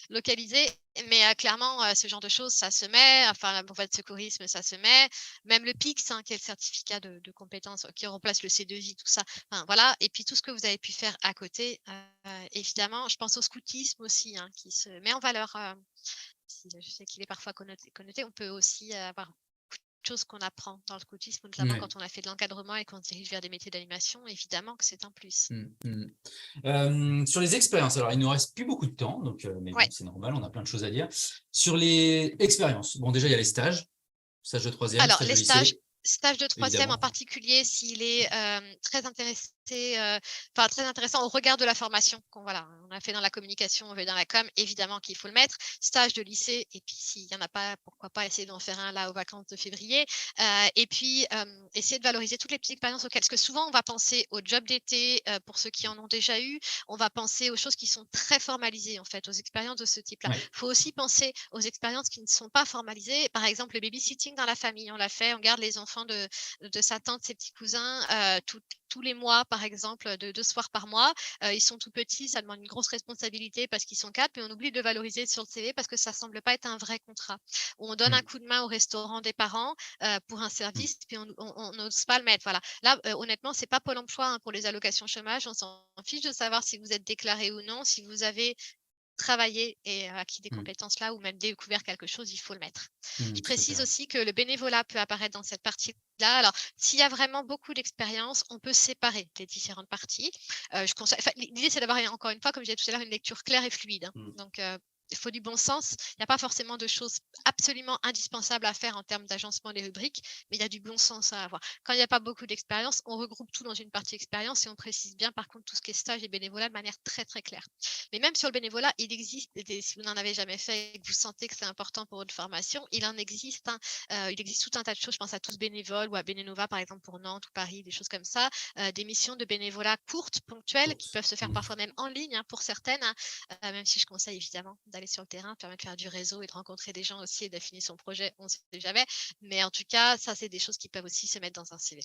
localisée. Mais clairement, ce genre de choses, ça se met. Enfin, la brevet de secourisme, ça se met. Même le PICS, qui est le certificat de compétences, qui remplace le C2I, tout ça. Enfin, voilà. Et puis tout ce que vous avez pu faire à côté, évidemment. Je pense au scoutisme aussi, qui se met en valeur. Je sais qu'il est parfois connoté. On peut aussi avoir beaucoup de choses qu'on apprend dans le scoutisme, notamment quand on a fait de l'encadrement et qu'on se dirige vers des métiers d'animation. Évidemment que c'est un plus. Sur les expériences, alors il nous reste plus beaucoup de temps, donc mais bon, c'est normal, on a plein de choses à dire. Sur les expériences, bon déjà il y a les stages de troisième, Alors stage les de lycée. Stage de troisième évidemment. en particulier, s'il est très intéressant au regard de la formation qu'on on a fait dans la communication, on veut dans la com, évidemment qu'il faut le mettre. Stage de lycée, et puis s'il n'y en a pas, pourquoi pas essayer d'en faire un là aux vacances de février. Et puis essayer de valoriser toutes les petites expériences auxquelles, parce que souvent on va penser au job d'été pour ceux qui en ont déjà eu, on va penser aux choses qui sont très formalisées en fait, aux expériences de ce type-là. Il faut aussi penser aux expériences qui ne sont pas formalisées. Par exemple, le babysitting dans la famille, on l'a fait, on garde les enfants de sa tante, ses petits cousins, tous les mois, par exemple, 2 soirs par mois. Ils sont tout petits, ça demande une grosse responsabilité parce qu'ils sont 4, mais on oublie de valoriser sur le CV parce que ça ne semble pas être un vrai contrat. Où on donne un coup de main au restaurant des parents pour un service, puis on n'ose pas le mettre. Voilà. Là, honnêtement, ce n'est pas Pôle emploi pour les allocations chômage. On s'en fiche de savoir si vous êtes déclaré ou non. Si vous avez travailler et acquis des compétences là ou même découvert quelque chose, il faut le mettre. Je précise aussi que le bénévolat peut apparaître dans cette partie-là. Alors, s'il y a vraiment beaucoup d'expérience, on peut séparer les différentes parties. L'idée, c'est d'avoir, encore une fois, comme je disais tout à l'heure, une lecture claire et fluide. Donc, il faut du bon sens. Il n'y a pas forcément de choses absolument indispensables à faire en termes d'agencement des rubriques, mais il y a du bon sens à avoir. Quand il n'y a pas beaucoup d'expérience, on regroupe tout dans une partie expérience et on précise bien, par contre, tout ce qui est stage et bénévolat de manière très, très claire. Mais même sur le bénévolat, il existe, si vous n'en avez jamais fait et que vous sentez que c'est important pour votre formation, il en existe. Il existe tout un tas de choses. Je pense à Tous Bénévoles ou à Bénénova, par exemple, pour Nantes ou Paris, des choses comme ça. Des missions de bénévolat courtes, ponctuelles, qui peuvent se faire parfois même en ligne pour certaines, même si je conseille évidemment d'aller sur le terrain, permet de faire du réseau et de rencontrer des gens aussi et d'affiner son projet, on ne sait jamais. Mais en tout cas, ça, c'est des choses qui peuvent aussi se mettre dans un CV.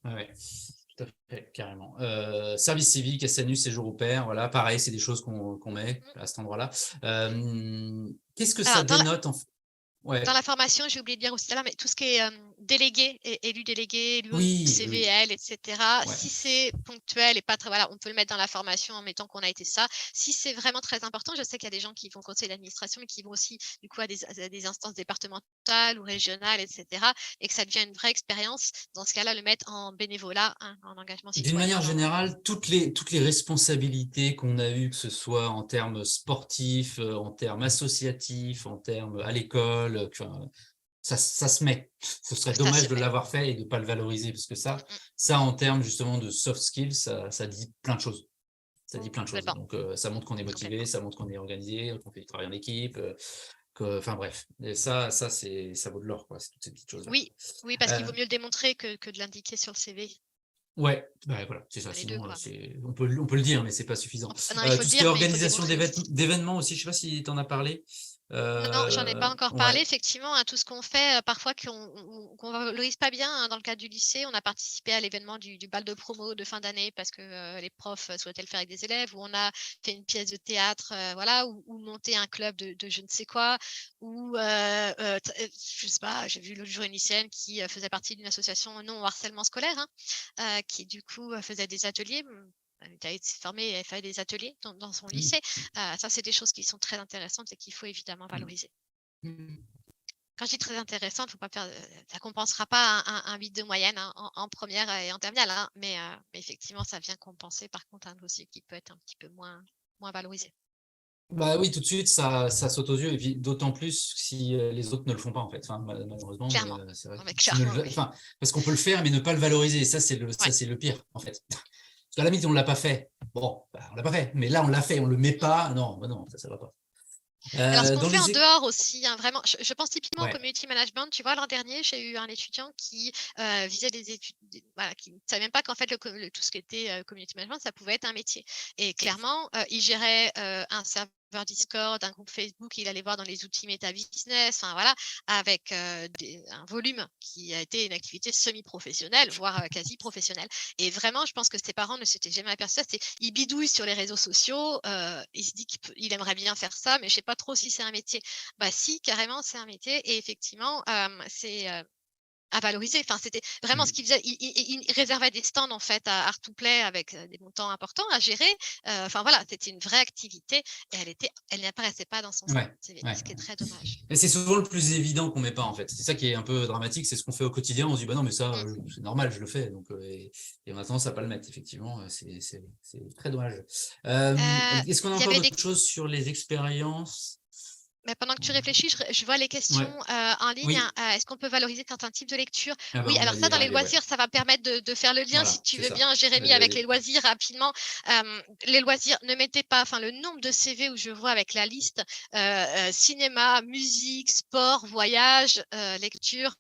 Ouais. Tout à fait, carrément. Service civique, SNU, séjour au pair, voilà, pareil, c'est des choses qu'on met à cet endroit-là. Qu'est-ce que ça dénote Dans la formation, j'ai oublié de dire aussi là, mais tout ce qui est délégué, élu délégué, élu CVL, etc. Si c'est ponctuel et pas très, voilà, on peut le mettre dans la formation en mettant qu'on a été ça. Si c'est vraiment très important, je sais qu'il y a des gens qui vont au conseil d'administration, mais qui vont aussi du coup à des instances départementales ou régionales, etc. Et que ça devient une vraie expérience. Dans ce cas-là, le mettre en bénévolat, en engagement citoyen. D'une manière générale, toutes les responsabilités qu'on a eues, que ce soit en termes sportifs, en termes associatifs, en termes à l'école, ça se met. Ce serait dommage de l'avoir fait et de ne pas le valoriser, parce que ça en termes justement de soft skills, ça dit plein de choses. Ça dit plein de choses. Donc, ça montre qu'on est motivé, ça montre qu'on est organisé, qu'on fait du travail en équipe. Enfin bref, et ça vaut de l'or, quoi. C'est toutes ces petites choses-là. Oui, parce qu'il vaut mieux le démontrer que de l'indiquer sur le CV. Ouais, voilà, c'est ça. Sinon, on peut le dire, mais c'est pas suffisant. Non, il faut tout le ce dire, qui est mais il faut organisation démontrer aussi. d'événements aussi, je sais pas si tu en as parlé. Non, j'en ai pas encore parlé. Ouais. Effectivement, hein, tout ce qu'on fait, parfois qu'on valorise pas bien, hein. Dans le cadre du lycée, on a participé à l'événement du bal de promo de fin d'année parce que, les profs, souhaitaient le faire avec des élèves, ou on a fait une pièce de théâtre, voilà, ou monté un club de je ne sais quoi, ou, t je sais pas, j'ai vu l'autre jour une lycéenne qui, faisait partie d'une association non au harcèlement scolaire, hein, qui du coup, faisait des ateliers. Elle a été formée, elle fait des ateliers dans son Mmh. lycée. Ça, c'est des choses qui sont très intéressantes et qu'il faut évidemment Mmh. valoriser. Mmh. Quand je dis très intéressante, faut pas faire, ça compensera pas un 8 de moyenne, hein, en 1re et en terminale, hein, mais effectivement, ça vient compenser par contre un dossier qui peut être un petit peu moins valorisé. Bah oui, tout de suite, ça saute aux yeux, et puis d'autant plus si les autres ne le font pas, en fait. Enfin, malheureusement, mais Clairement. c'est vrai Non, que mais s'ils ne clairement, le, oui. enfin, parce qu'on peut le faire, mais ne pas le valoriser. Ça, Ouais. c'est le pire, en fait. Parce qu'à la limite, on l'a pas fait. Bon, bah, on l'a pas fait. Mais là, on l'a fait, on le met Mmh mh. pas. Non, bah non, ça va pas. Alors, ce qu'on Dans fait les, en dehors aussi, hein, vraiment, je pense typiquement au ouais, community management. Tu vois, l'an dernier, j'ai eu un étudiant qui, visait des études, voilà, qui ne savait même pas qu'en fait tout ce qui était, community management, ça pouvait être un métier. Et clairement, il gérait, un serveur Discord, un groupe Facebook, il allait voir dans les outils Meta Business, enfin voilà, avec, un volume qui a été une activité semi-professionnelle, voire, quasi professionnelle. Et vraiment, je pense que ses parents ne s'étaient jamais aperçus. Il bidouille sur les réseaux sociaux, il se dit qu'il aimerait bien faire ça, mais je sais pas trop si c'est un métier. Bah si, carrément, c'est un métier et effectivement, c'est, à valoriser. Enfin, c'était vraiment ce mmh, qu'il faisait. Il réservait des stands en fait à Art to Play avec, des montants importants à gérer. Enfin voilà, c'était une vraie activité et elle n'apparaissait pas dans son ouais, CV, ouais. ce qui est très dommage. Et c'est souvent le plus évident qu'on met pas, en fait. C'est ça qui est un peu dramatique, c'est ce qu'on fait au quotidien. On se dit, bah non, mais ça, Mmh. c'est normal, je le fais. Donc, et on a tendance à pas le mettre, effectivement. C'est très dommage. Est-ce qu'on a Il y encore avait des d'autres choses sur les expériences? Mais pendant que tu réfléchis, je vois les questions, Ouais, en ligne, oui. hein. Est-ce qu'on peut valoriser certains types de lecture? Ah bah, Oui, on alors va ça, y dans les arriver, ouais. loisirs, ça va me permettre de faire le lien, si Voilà, tu c'est veux ça. bien, Jérémy, Vas-y, avec les vas-y. loisirs rapidement. Les loisirs, ne mettez pas, enfin, le nombre de CV où je vois avec la liste, cinéma, musique, sport, voyage, lecture.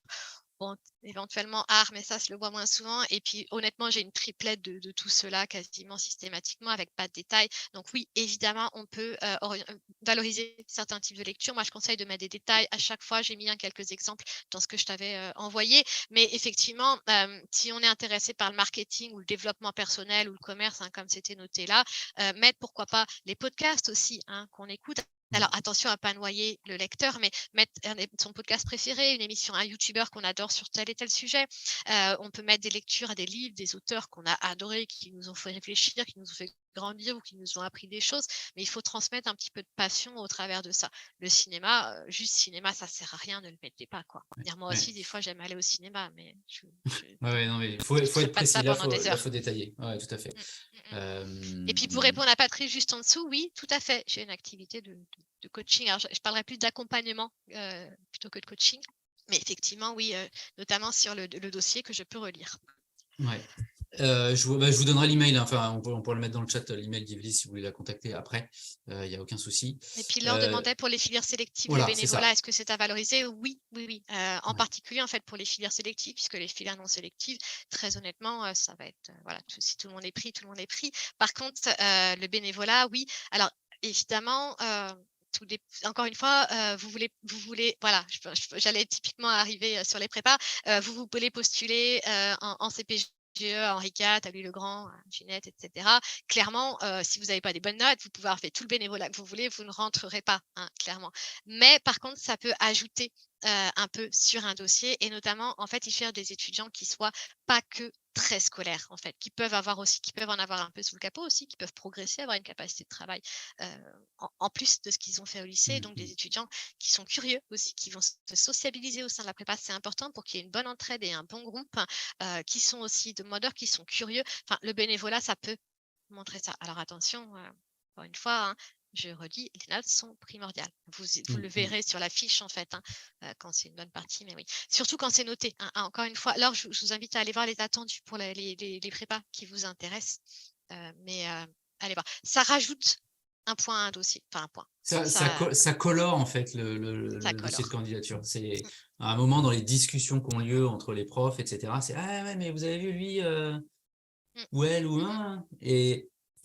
Bon, éventuellement art, mais ça, je le vois moins souvent. Et puis, honnêtement, j'ai une triplette de tout cela quasiment systématiquement avec pas de détails. Donc oui, évidemment, on peut valoriser certains types de lecture. Moi, je conseille de mettre des détails à chaque fois. J'ai mis quelques exemples dans ce que je t'avais envoyé. Mais effectivement, si on est intéressé par le marketing ou le développement personnel ou le commerce, hein, comme c'était noté là, mettre pourquoi pas les podcasts aussi, hein, qu'on écoute. Alors attention à pas noyer le lecteur, mais mettre son podcast préféré, une émission, un youtubeur qu'on adore sur tel et tel sujet. On peut mettre des lectures à des livres, des auteurs qu'on a adorés, qui nous ont fait réfléchir, qui nous ont fait grandir ou qui nous ont appris des choses. Mais il faut transmettre un petit peu de passion au travers de ça. Le cinéma, juste cinéma, ça sert à rien, ne le mettez pas, quoi. Ouais, Dire, moi ouais. aussi, des fois, j'aime aller au cinéma, mais je Ouais, ouais, non, mais je faut ferai être pas de précis. ça pendant des Là, faut heures. détailler. Ouais, tout à fait. Mmh, mmh mh. Et puis pour Euh, répondre à Patrick juste en dessous, oui, tout à fait. J'ai une activité de coaching. Alors je parlerai plus d'accompagnement, plutôt que de coaching. Mais effectivement, oui, notamment sur le dossier que je peux relire. ouais. Je vous donnerai l'email, hein. Enfin, on pourra le mettre dans le chat, l'email d'Yveline, si vous voulez la contacter après. Il n'y a aucun souci. Et puis Laure Euh, demandait pour les filières sélectives, le voilà, c'est bénévolat, ça. est-ce que c'est à valoriser? Oui, oui, oui. En Ouais. particulier, en fait, pour les filières sélectives, puisque les filières non sélectives, très honnêtement, ça va être, voilà, si tout le monde est pris, tout le monde est pris. Par contre, le bénévolat, oui. Alors évidemment, encore une fois, vous voulez, voilà, j'allais typiquement arriver sur les prépas. Vous voulez postuler en CPGE, Henri IV, à Louis le Grand, à Ginette, etc. Clairement, si vous n'avez pas des bonnes notes, vous pouvez avoir fait tout le bénévolat que vous voulez, vous ne rentrerez pas, hein, clairement. Mais par contre, ça peut ajouter un peu sur un dossier, et notamment, en fait, il cherche des étudiants qui soient pas que très scolaires, en fait, qui peuvent en avoir un peu sous le capot aussi, qui peuvent progresser, avoir une capacité de travail en plus de ce qu'ils ont fait au lycée. Donc des Mhm. étudiants qui sont curieux aussi, qui vont se sociabiliser au sein de la prépa, c'est important pour qu'il y ait une bonne entraide et un bon groupe, qui sont aussi demandeurs, qui sont curieux. Enfin, le bénévolat, ça peut montrer ça. Alors attention, encore une fois, hein, je redis, les notes sont primordiales. Vous le Mhm. verrez sur la fiche, en fait, hein, quand c'est une bonne partie, mais oui. Surtout quand c'est noté, hein. Encore une fois, alors je vous invite à aller voir les attendus pour les prépas qui vous intéressent. Mais allez voir. Ça rajoute un point à un dossier. Enfin, un point. Ça colore, en fait, Ça le dossier de colore. candidature. C'est Mmh, à un moment dans les discussions qui ont lieu entre les profs, etc. C'est ah ouais, mais vous avez vu lui mmh, ou elle ou mmh mh. un,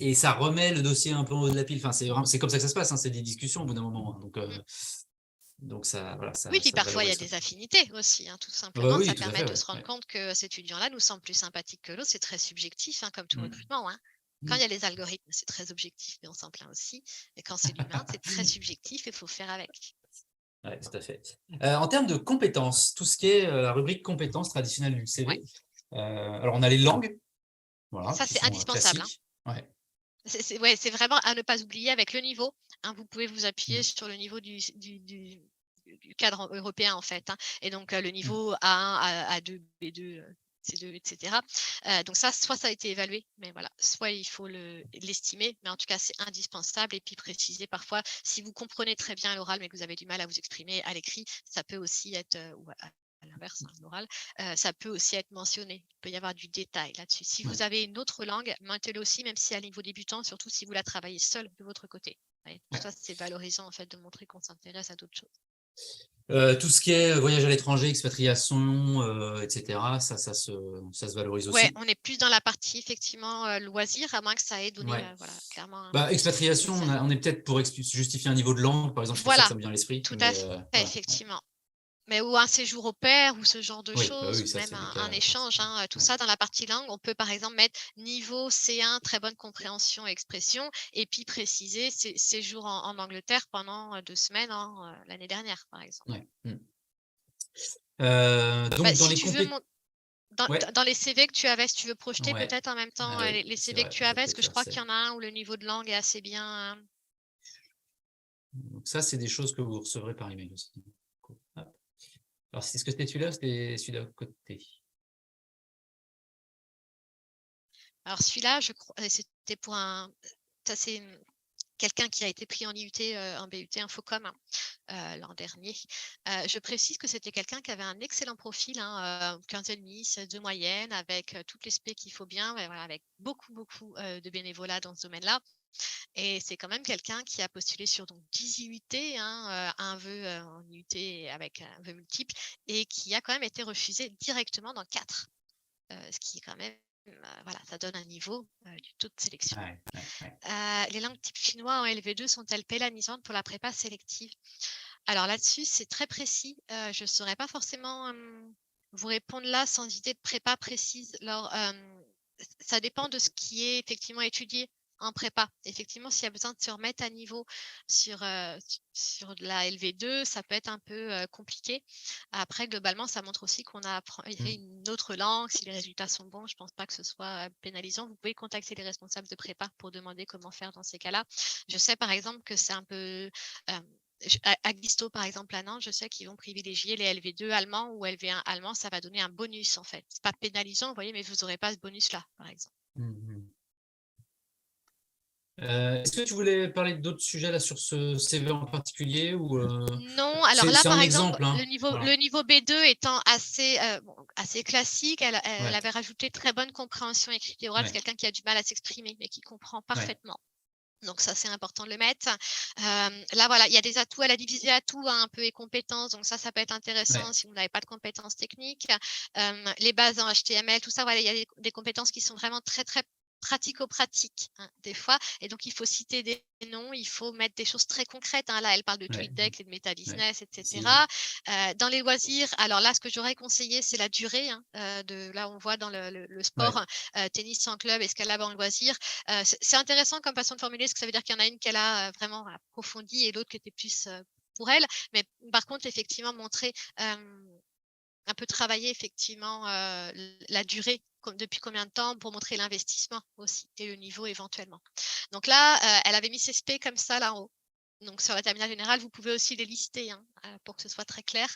et ça remet le dossier un peu en haut de la pile. Enfin, c'est comme ça que ça se passe, hein. C'est des discussions au bout d'un moment, hein. Donc Mmh. Donc ça, voilà, Oui, puis ça parfois il y a valorise. des affinités aussi, hein, tout Bah simplement. oui, Ça tout à permet fait, de ouais, se rendre ouais. compte que cet étudiant-là nous semble plus sympathique que l'autre. C'est très subjectif, hein, comme tout Mm. recrutement, hein. Quand il y a les algorithmes, c'est très objectif, mais on s'en plaint aussi. Et quand c'est l'humain, c'est très subjectif et il faut faire avec. Ouais, tout à fait. En termes de compétences, tout ce qui est la rubrique compétences traditionnelle du Ouais. CV. Alors on a les langues, voilà, Ça, qui c'est sont indispensable, hein. classiques. Ouais. C'est vraiment à ne pas oublier avec le niveau, hein. Vous pouvez vous appuyer Mm. sur le niveau du cadre européen, en fait, hein. Et donc, le Mm. niveau A1, A2, B2, C2, etc. Donc ça, soit ça a été évalué, mais voilà, soit il faut l'estimer, mais en tout cas, c'est indispensable. Et puis préciser parfois, si vous comprenez très bien l'oral, mais que vous avez du mal à vous exprimer à l'écrit, ça peut aussi être, ou à l'inverse, hein, l'oral, ça peut aussi être mentionné. Il peut y avoir du détail là-dessus. Si vous Ouais. avez une autre langue, mettez-le aussi, même si à niveau débutant, surtout si vous la travaillez seul de votre côté. Ouais, Ouais. ça, c'est valorisant en fait de montrer qu'on s'intéresse à d'autres choses. Tout ce qui est voyage à l'étranger, expatriation, etc., ça se valorise Ouais, aussi. on est plus dans la partie effectivement loisir, à moins que ça ait donné Ouais. voilà, clairement un Bah, expatriation, spécial. on est peut-être pour justifier un niveau de langue, par exemple, c'est pour ça que Voilà, ça me vient à l'esprit. tout à Mais fait, voilà. effectivement. Mais ou un séjour au pair ou ce genre de Oui, bah choses, oui, ou ça même c'est des un cas échange, particuliers. hein, tout Ouais. ça dans la partie langue, on peut par exemple mettre niveau C1, très bonne compréhension et expression, et puis préciser séjour en Angleterre pendant 2 semaines l'année dernière, par exemple. Ouais. Mm. Bah, Donc dans si les tu veux, compétences. dans, Ouais, dans les CV que tu avais, si tu veux projeter ouais. peut-être en même temps Ah oui, les c'est CV que vrai, tu je vais avais, parce peut-être que je faire crois ça. qu'il y en a un où le niveau de langue est assez bien. Donc ça, c'est des choses que vous recevrez par email aussi. Cool. Hop. Alors, est-ce que c'était celui-là ou c'était celui-là à côté? Alors celui-là, je crois, c'était pour ça c'est quelqu'un qui a été pris en IUT, en BUT Infocom, l'an dernier. Je précise que c'était quelqu'un qui avait un excellent profil, hein, 15,5, 16 de moyenne, avec toutes les spé qu'il faut bien, ouais, voilà, avec beaucoup, beaucoup de bénévolat dans ce domaine-là. Et c'est quand même quelqu'un qui a postulé sur donc 10 IUT, hein, un vœu en IUT avec un vœu multiple, et qui a quand même été refusé directement dans 4. Ce qui est quand même, voilà, ça donne un niveau du taux de sélection. Ouais, ouais, ouais. Les langues type chinois en LV2 sont-elles pénalisantes pour la prépa sélective? Alors là-dessus, c'est très précis. Je ne saurais pas forcément vous répondre là sans idée de prépa précise. Alors, ça dépend de ce qui est effectivement étudié en prépa. Effectivement, s'il y a besoin de se remettre à niveau sur, sur de la LV2, ça peut être un peu compliqué. Après, globalement, ça montre aussi qu'on a appris une autre langue. Si les résultats sont bons, je ne pense pas que ce soit pénalisant. Vous pouvez contacter les responsables de prépa pour demander comment faire dans ces cas-là. Je sais par exemple que c'est un peu à Guisto, par exemple, à Nantes, je sais qu'ils vont privilégier les LV2 allemands ou LV1 allemands. Ça va donner un bonus, en fait. C'est pas pénalisant, vous voyez, mais vous n'aurez pas ce bonus-là, par exemple. Est-ce que tu voulais parler d'autres sujets là sur ce CV en particulier ou Non, alors là, c'est par un exemple, exemple, hein, le voilà. niveau B2 étant assez, assez classique, elle Ouais, avait rajouté très bonne compréhension écrite et orale. C'est ouais, quelqu'un qui a du mal à s'exprimer, mais qui comprend ouais, parfaitement. Donc ça, c'est important de le mettre. Là, voilà, il y a des atouts, elle a divisé atouts, hein, un peu et compétences. Donc ça peut être intéressant ouais. si vous n'avez pas de compétences techniques. Les bases en HTML, tout ça, voilà, il y a des compétences qui sont vraiment très, très pratico-pratiques, hein, des fois. Et donc, il faut citer des noms, il faut mettre des choses très concrètes, hein. Là, elle parle de Ouais, TweetDeck et de ouais, MetaBusiness, etc. précision. Dans les loisirs, alors là, ce que j'aurais conseillé, c'est la durée. Hein, là, on voit dans le sport, Ouais, tennis sans club, escalade en loisir. C'est intéressant comme façon de formuler, parce que ça veut dire qu'il y en a une qu'elle a vraiment approfondie et l'autre qui était plus pour elle. Mais par contre, effectivement, montrer un peu travailler effectivement la durée, depuis combien de temps, pour montrer l'investissement aussi et le niveau éventuellement. Donc là, elle avait mis ses spé comme ça là en haut. Donc sur la terminale générale, vous pouvez aussi les lister, hein, pour que ce soit très clair.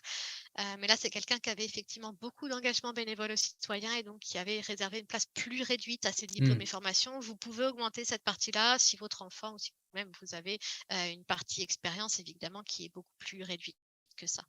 Mais là, c'est quelqu'un qui avait effectivement beaucoup d'engagement bénévole aux citoyens et donc qui avait réservé une place plus réduite à ses diplômes et formations. Vous pouvez augmenter cette partie-là si votre enfant ou si vous-même vous avez une partie expérience évidemment qui est beaucoup plus réduite que ça.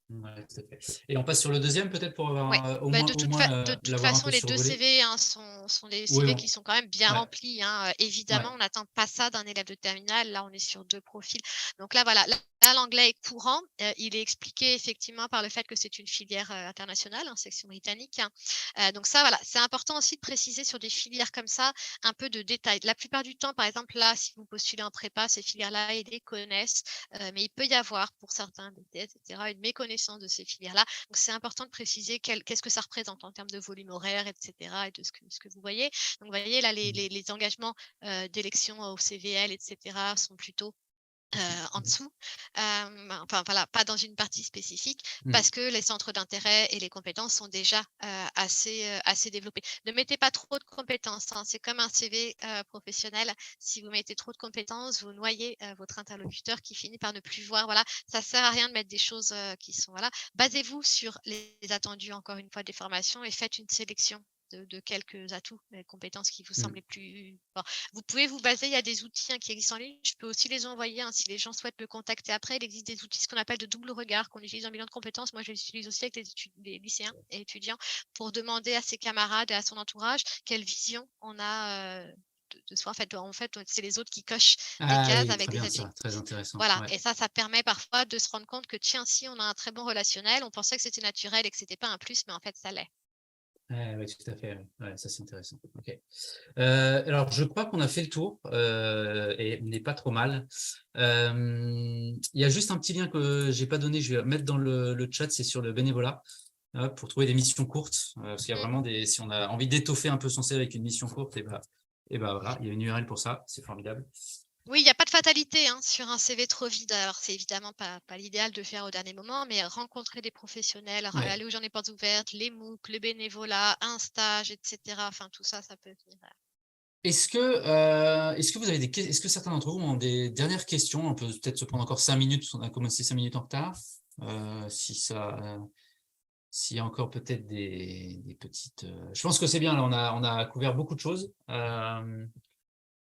Ouais, tout à fait. Et on passe sur le deuxième peut-être pour Ouais, avoir bah, au moins de toute l'avoir un façon, peu les 2 survolé. CV, hein, sont des Oui, CV qui sont quand même bien ouais, remplis, hein, ouais. évidemment, on n'attend pas ça d'un élève de terminale. Là, on est sur 2 profils. Donc là, voilà, là, l'anglais est courant. Il est expliqué effectivement par le fait que c'est une filière, internationale, hein, section britannique, hein. Donc ça, voilà, c'est important aussi de préciser sur des filières comme ça, un peu de détails. La plupart du temps, par exemple, là, si vous postulez en prépa, ces filières-là, ils les connaissent, mais il peut y avoir pour certains BTS et cetera, une méconnaissance de ces filières-là. Donc, c'est important de préciser qu'est-ce que ça représente en termes de volume horaire, et cetera, et de ce que vous voyez. Donc, vous voyez, là, les engagements d'élection au CVL, et cetera, sont plutôt en dessous. Enfin, voilà, pas dans une partie spécifique, Mmh. parce que les centres d'intérêt et les compétences sont déjà assez développés. Ne mettez pas trop de compétences, hein, c'est comme un CV professionnel. Si vous mettez trop de compétences, vous noyez votre interlocuteur qui finit par ne plus voir. Voilà, ça sert à rien de mettre des choses qui sont. Voilà. Basez-vous sur les attendus, encore une fois, des formations et faites une sélection de quelques atouts, compétences qui vous semblent Mmh. les plus. Vous pouvez vous baser, il y a des outils, hein, qui existent en ligne. Je peux aussi les envoyer, hein, si les gens souhaitent me contacter après. Il existe des outils, ce qu'on appelle de double regard, qu'on utilise en bilan de compétences. Moi, je les utilise aussi avec les lycéens et étudiants pour demander à ses camarades et à son entourage quelle vision on a de soi. En fait, c'est les autres qui cochent des Ah cases oui, avec très des bien ça, très adjectifs. intéressant. Voilà, Ouais. et ça permet parfois de se rendre compte que tiens, si on a un très bon relationnel, on pensait que c'était naturel et que c'était pas un plus, mais en fait, ça l'est. Ouais, tout à fait. Ouais. Ouais, ça c'est intéressant. Ok. Alors, je crois qu'on a fait le tour et on n'est pas trop mal. Il y a juste un petit lien que j'ai pas donné, je vais mettre dans le chat, c'est sur le bénévolat pour trouver des missions courtes. Parce qu'il y a Mm. vraiment si on a envie d'étoffer un peu son CV avec une mission courte, et bah voilà, il y a une URL pour ça, c'est formidable. Oui, il n'y a pas de fatalité, hein, sur un CV trop vide. Alors, c'est évidemment pas l'idéal de faire au dernier moment, mais rencontrer des professionnels, Ouais. aller aux journées portes ouvertes, les MOOC, le bénévolat, un stage, et cetera. Enfin, tout ça, ça peut venir. Est-ce que vous avez est-ce que certains d'entre vous ont des dernières questions? On peut peut-être se prendre encore 5 minutes, parce qu'on a commencé 5 minutes en retard. Si ça, s'il y a encore peut-être des petites. Je pense que c'est bien, là, on a couvert beaucoup de choses.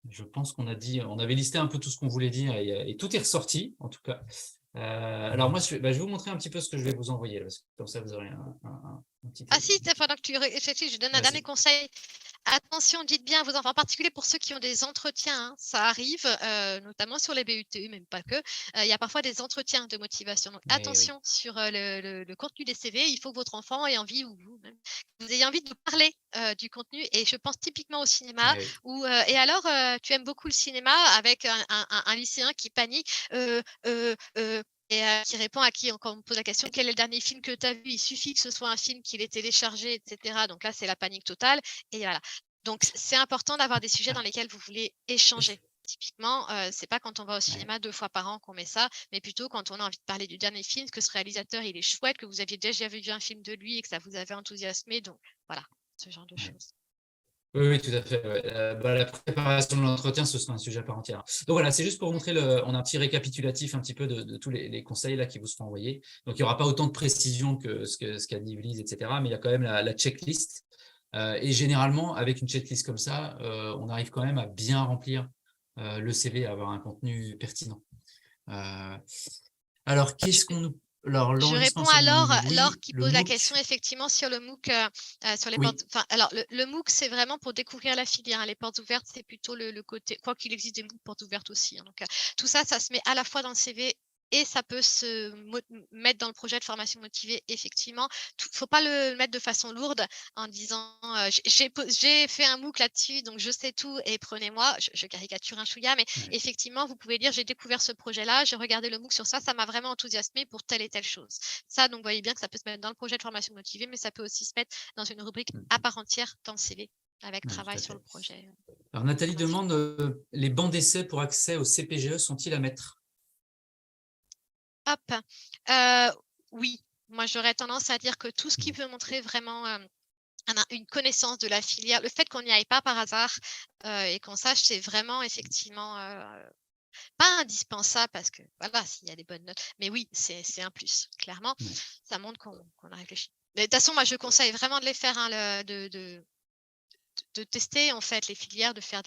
Je pense qu'on a dit, on avait listé un peu tout ce qu'on voulait dire et tout est ressorti, en tout cas. Alors moi, je vais vous montrer un petit peu ce que je vais vous envoyer, là, parce que comme ça, vous aurez un petit. Ah si, pendant que tu réfléchis, je donne un dernier Vas-y. conseil. Attention, dites bien à vos enfants, en particulier pour ceux qui ont des entretiens, hein, ça arrive, notamment sur les BUT, même pas que. Il y a parfois des entretiens de motivation. Donc Eh oui. attention sur le contenu des CV. Il faut que votre enfant ait envie, ou vous même, que vous ayez envie de parler du contenu. Et je pense typiquement au cinéma, Eh oui. où et alors, tu aimes beaucoup le cinéma, avec un lycéen qui panique. Et qui répond à qui, quand on me pose la question: «Quel est le dernier film que tu as vu?» Il suffit que ce soit un film qu'il ait téléchargé, et cetera. Donc là, c'est la panique totale, et voilà. Donc c'est important d'avoir des sujets dans lesquels vous voulez échanger. Typiquement, c'est pas quand on va au Ouais. cinéma 2 fois par an qu'on met ça, mais plutôt quand on a envie de parler du dernier film, que ce réalisateur, il est chouette, que vous aviez déjà vu un film de lui et que ça vous avait enthousiasmé. Donc voilà, ce genre de Ouais. choses. Oui, oui, tout à fait. Ouais. La préparation de l'entretien, ce sera un sujet à part entière. Donc voilà, c'est juste pour vous Mmh. montrer on a un petit récapitulatif un petit peu de tous les conseils là qui vous seront envoyés. Donc il n'y aura pas autant de précision que ce qu'a dit Lise, etc. Mais il y a quand même la checklist. Et généralement, avec une checklist comme ça, on arrive quand même à bien remplir le CV, à avoir un contenu pertinent. Euh, alors, Je qu'est-ce qu'on nous. Alors, Je l'enregistrement réponds en à salle Laure, anonyme, Laure oui. qui Le pose la MOOC, question effectivement sur le MOOC, sur les oui. portes. Enfin, alors le MOOC, c'est vraiment pour découvrir la filière, hein. Les portes ouvertes, c'est plutôt le côté. Quoi qu'il existe des MOOC portes ouvertes aussi, hein. Donc tout ça, ça se met à la fois dans le CV et ça peut se mettre dans le projet de formation motivée, effectivement. Il ne faut pas le mettre de façon lourde en disant j'ai fait un MOOC là-dessus, donc je sais tout et prenez-moi. Je caricature un chouïa, mais Ouais. effectivement, vous pouvez dire j'ai découvert ce projet-là, j'ai regardé le MOOC sur ça m'a vraiment enthousiasmé pour telle et telle chose. Ça, donc, vous voyez bien que ça peut se mettre dans le projet de formation motivée, mais ça peut aussi se mettre dans une rubrique à part entière dans le CV, avec Ouais, tout travail à sur le fait. projet. Alors, Nathalie Formation. demande les bancs d'essai pour accès au CPGE sont-ils à mettre? Hop. Oui, moi j'aurais tendance à dire que tout ce qui peut montrer vraiment une connaissance de la filière, le fait qu'on n'y aille pas par hasard et qu'on sache, c'est vraiment effectivement pas indispensable parce que voilà, s'il y a des bonnes notes. Mais oui, c'est un plus, clairement. Ouais. Ça montre qu'on a réfléchi. Mais de toute façon, moi je conseille vraiment de les faire, hein, de tester en fait les filières, de faire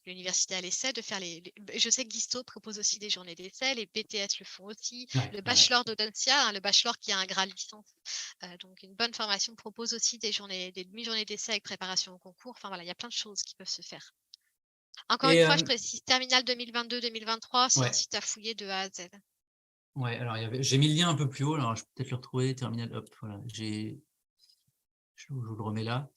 l'université à l'essai, de faire je sais que Guisto propose aussi des journées d'essai, les BTS le font aussi, le bachelor d'Audencia, le bachelor qui a un grade licence, donc une bonne formation propose aussi des demi-journées d'essai avec préparation au concours. Enfin voilà, il y a plein de choses qui peuvent se faire. Encore une fois, je précise, Terminal 2022-2023, c'est un site à fouiller de A à Z. Ouais, alors j'ai mis le lien un peu plus haut, alors je peux peut-être le retrouver, Terminal, hop, voilà, je vous le remets là.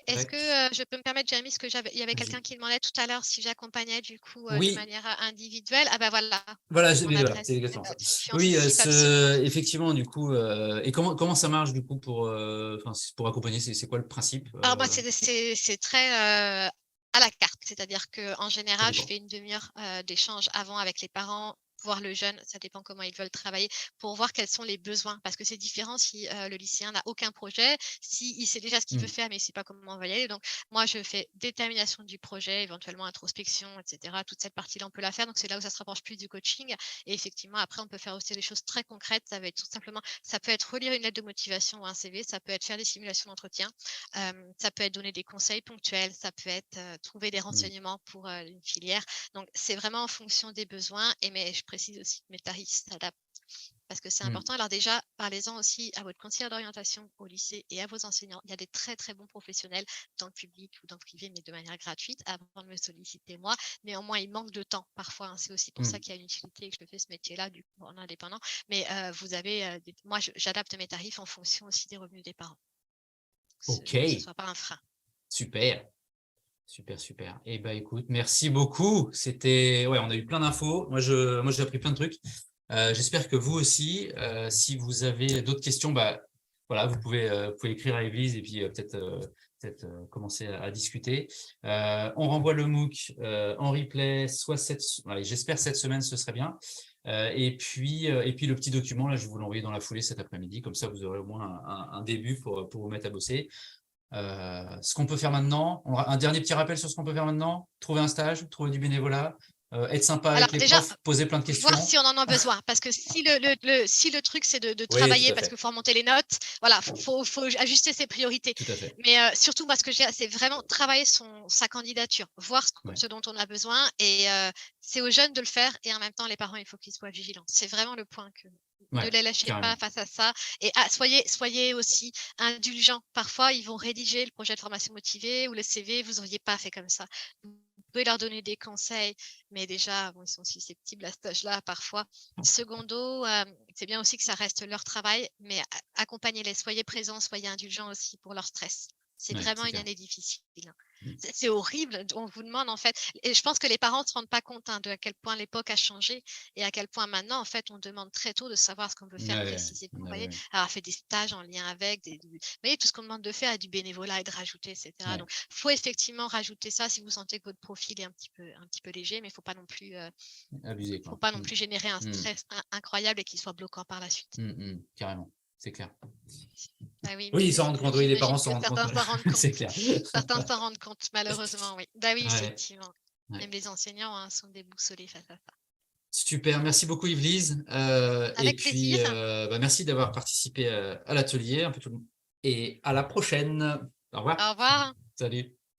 Est-ce que je peux me permettre, Jérémy, il y avait quelqu'un qui demandait tout à l'heure si j'accompagnais du coup de manière individuelle. Ah ben voilà. Voilà, c'est exactement ça. Oui, effectivement, du coup, et comment ça marche du coup pour accompagner, c'est quoi le principe? Alors moi, c'est très à la carte, c'est-à-dire qu'en général, je fais une demi-heure d'échange avant avec les parents, voir le jeune, ça dépend comment ils veulent travailler, pour voir quels sont les besoins. Parce que c'est différent si le lycéen n'a aucun projet, s'il sait déjà ce qu'il veut faire, mais il ne sait pas comment on va y aller. Donc, moi, je fais détermination du projet, éventuellement introspection, etc. Toute cette partie-là, on peut la faire. Donc, c'est là où ça se rapproche plus du coaching. Et effectivement, après, on peut faire aussi des choses très concrètes. Ça va être tout simplement, ça peut être relire une lettre de motivation ou un CV, ça peut être faire des simulations d'entretien, ça peut être donner des conseils ponctuels, ça peut être trouver des renseignements pour une filière. Donc, c'est vraiment en fonction des besoins. Mais je précise aussi que mes tarifs s'adaptent parce que c'est important. Alors déjà, parlez-en aussi à votre conseillère d'orientation au lycée et à vos enseignants. Il y a des très, très bons professionnels dans le public ou dans le privé, mais de manière gratuite, avant de me solliciter moi. Néanmoins, il manque de temps parfois. C'est aussi pour ça qu'il y a une utilité et que je fais ce métier-là du coup en indépendant. Mais vous avez, moi, j'adapte mes tarifs en fonction aussi des revenus des parents. Ok. Que ce ne soit pas un frein. Super. Super. Et bah écoute, merci beaucoup. On a eu plein d'infos. Moi, j'ai appris plein de trucs. J'espère que vous aussi. Si vous avez d'autres questions, voilà, vous pouvez écrire à Église et puis peut-être commencer à discuter. On renvoie le MOOC en replay. J'espère cette semaine, ce serait bien. Et puis le petit document, là, je vais vous l'envoyer dans la foulée cet après-midi. Comme ça, vous aurez au moins un début pour vous mettre à bosser. Ce qu'on peut faire maintenant, un dernier petit rappel sur ce qu'on peut faire maintenant: trouver un stage, trouver du bénévolat, être sympa avec les profs, poser plein de questions. Voir si on en a besoin, parce que si le truc c'est de travailler parce qu'il faut remonter les notes, voilà, faut ajuster ses priorités. Tout à fait. Mais surtout, moi, ce que je dis, c'est vraiment travailler sa candidature, voir ce dont on a besoin, et c'est aux jeunes de le faire, et en même temps, les parents, il faut qu'ils soient vigilants. C'est vraiment le point que ne les lâchez pas face à ça. Et soyez aussi indulgents. Parfois, ils vont rédiger le projet de formation motivée ou le CV, vous n'auriez pas fait comme ça. Vous pouvez leur donner des conseils, mais déjà, ils sont susceptibles à cet âge-là parfois. Secondo, c'est bien aussi que ça reste leur travail, mais accompagnez-les, soyez présents, soyez indulgents aussi pour leur stress. C'est vraiment une année difficile. C'est horrible. On vous demande en fait, et je pense que les parents ne se rendent pas compte de à quel point l'époque a changé et à quel point maintenant en fait on demande très tôt de savoir ce qu'on veut faire précisément. Vous voyez, alors fait des stages en lien avec, vous voyez, tout ce qu'on demande de faire, du bénévolat et de rajouter, etc. Donc il faut effectivement rajouter ça si vous sentez que votre profil est un petit peu léger, mais il ne faut pas non plus abuser. Faut pas non plus générer un stress incroyable et qu'il soit bloquant par la suite. Carrément. C'est clair. Oui, ils s'en rendent compte, les parents s'en rendent compte. C'est clair. Certains s'en rendent compte, malheureusement, oui. Effectivement. Même les enseignants sont déboussolés face à ça. Super, merci beaucoup Yvelise. Avec plaisir. Merci d'avoir participé à l'atelier. Et à la prochaine. Au revoir. Au revoir. Salut.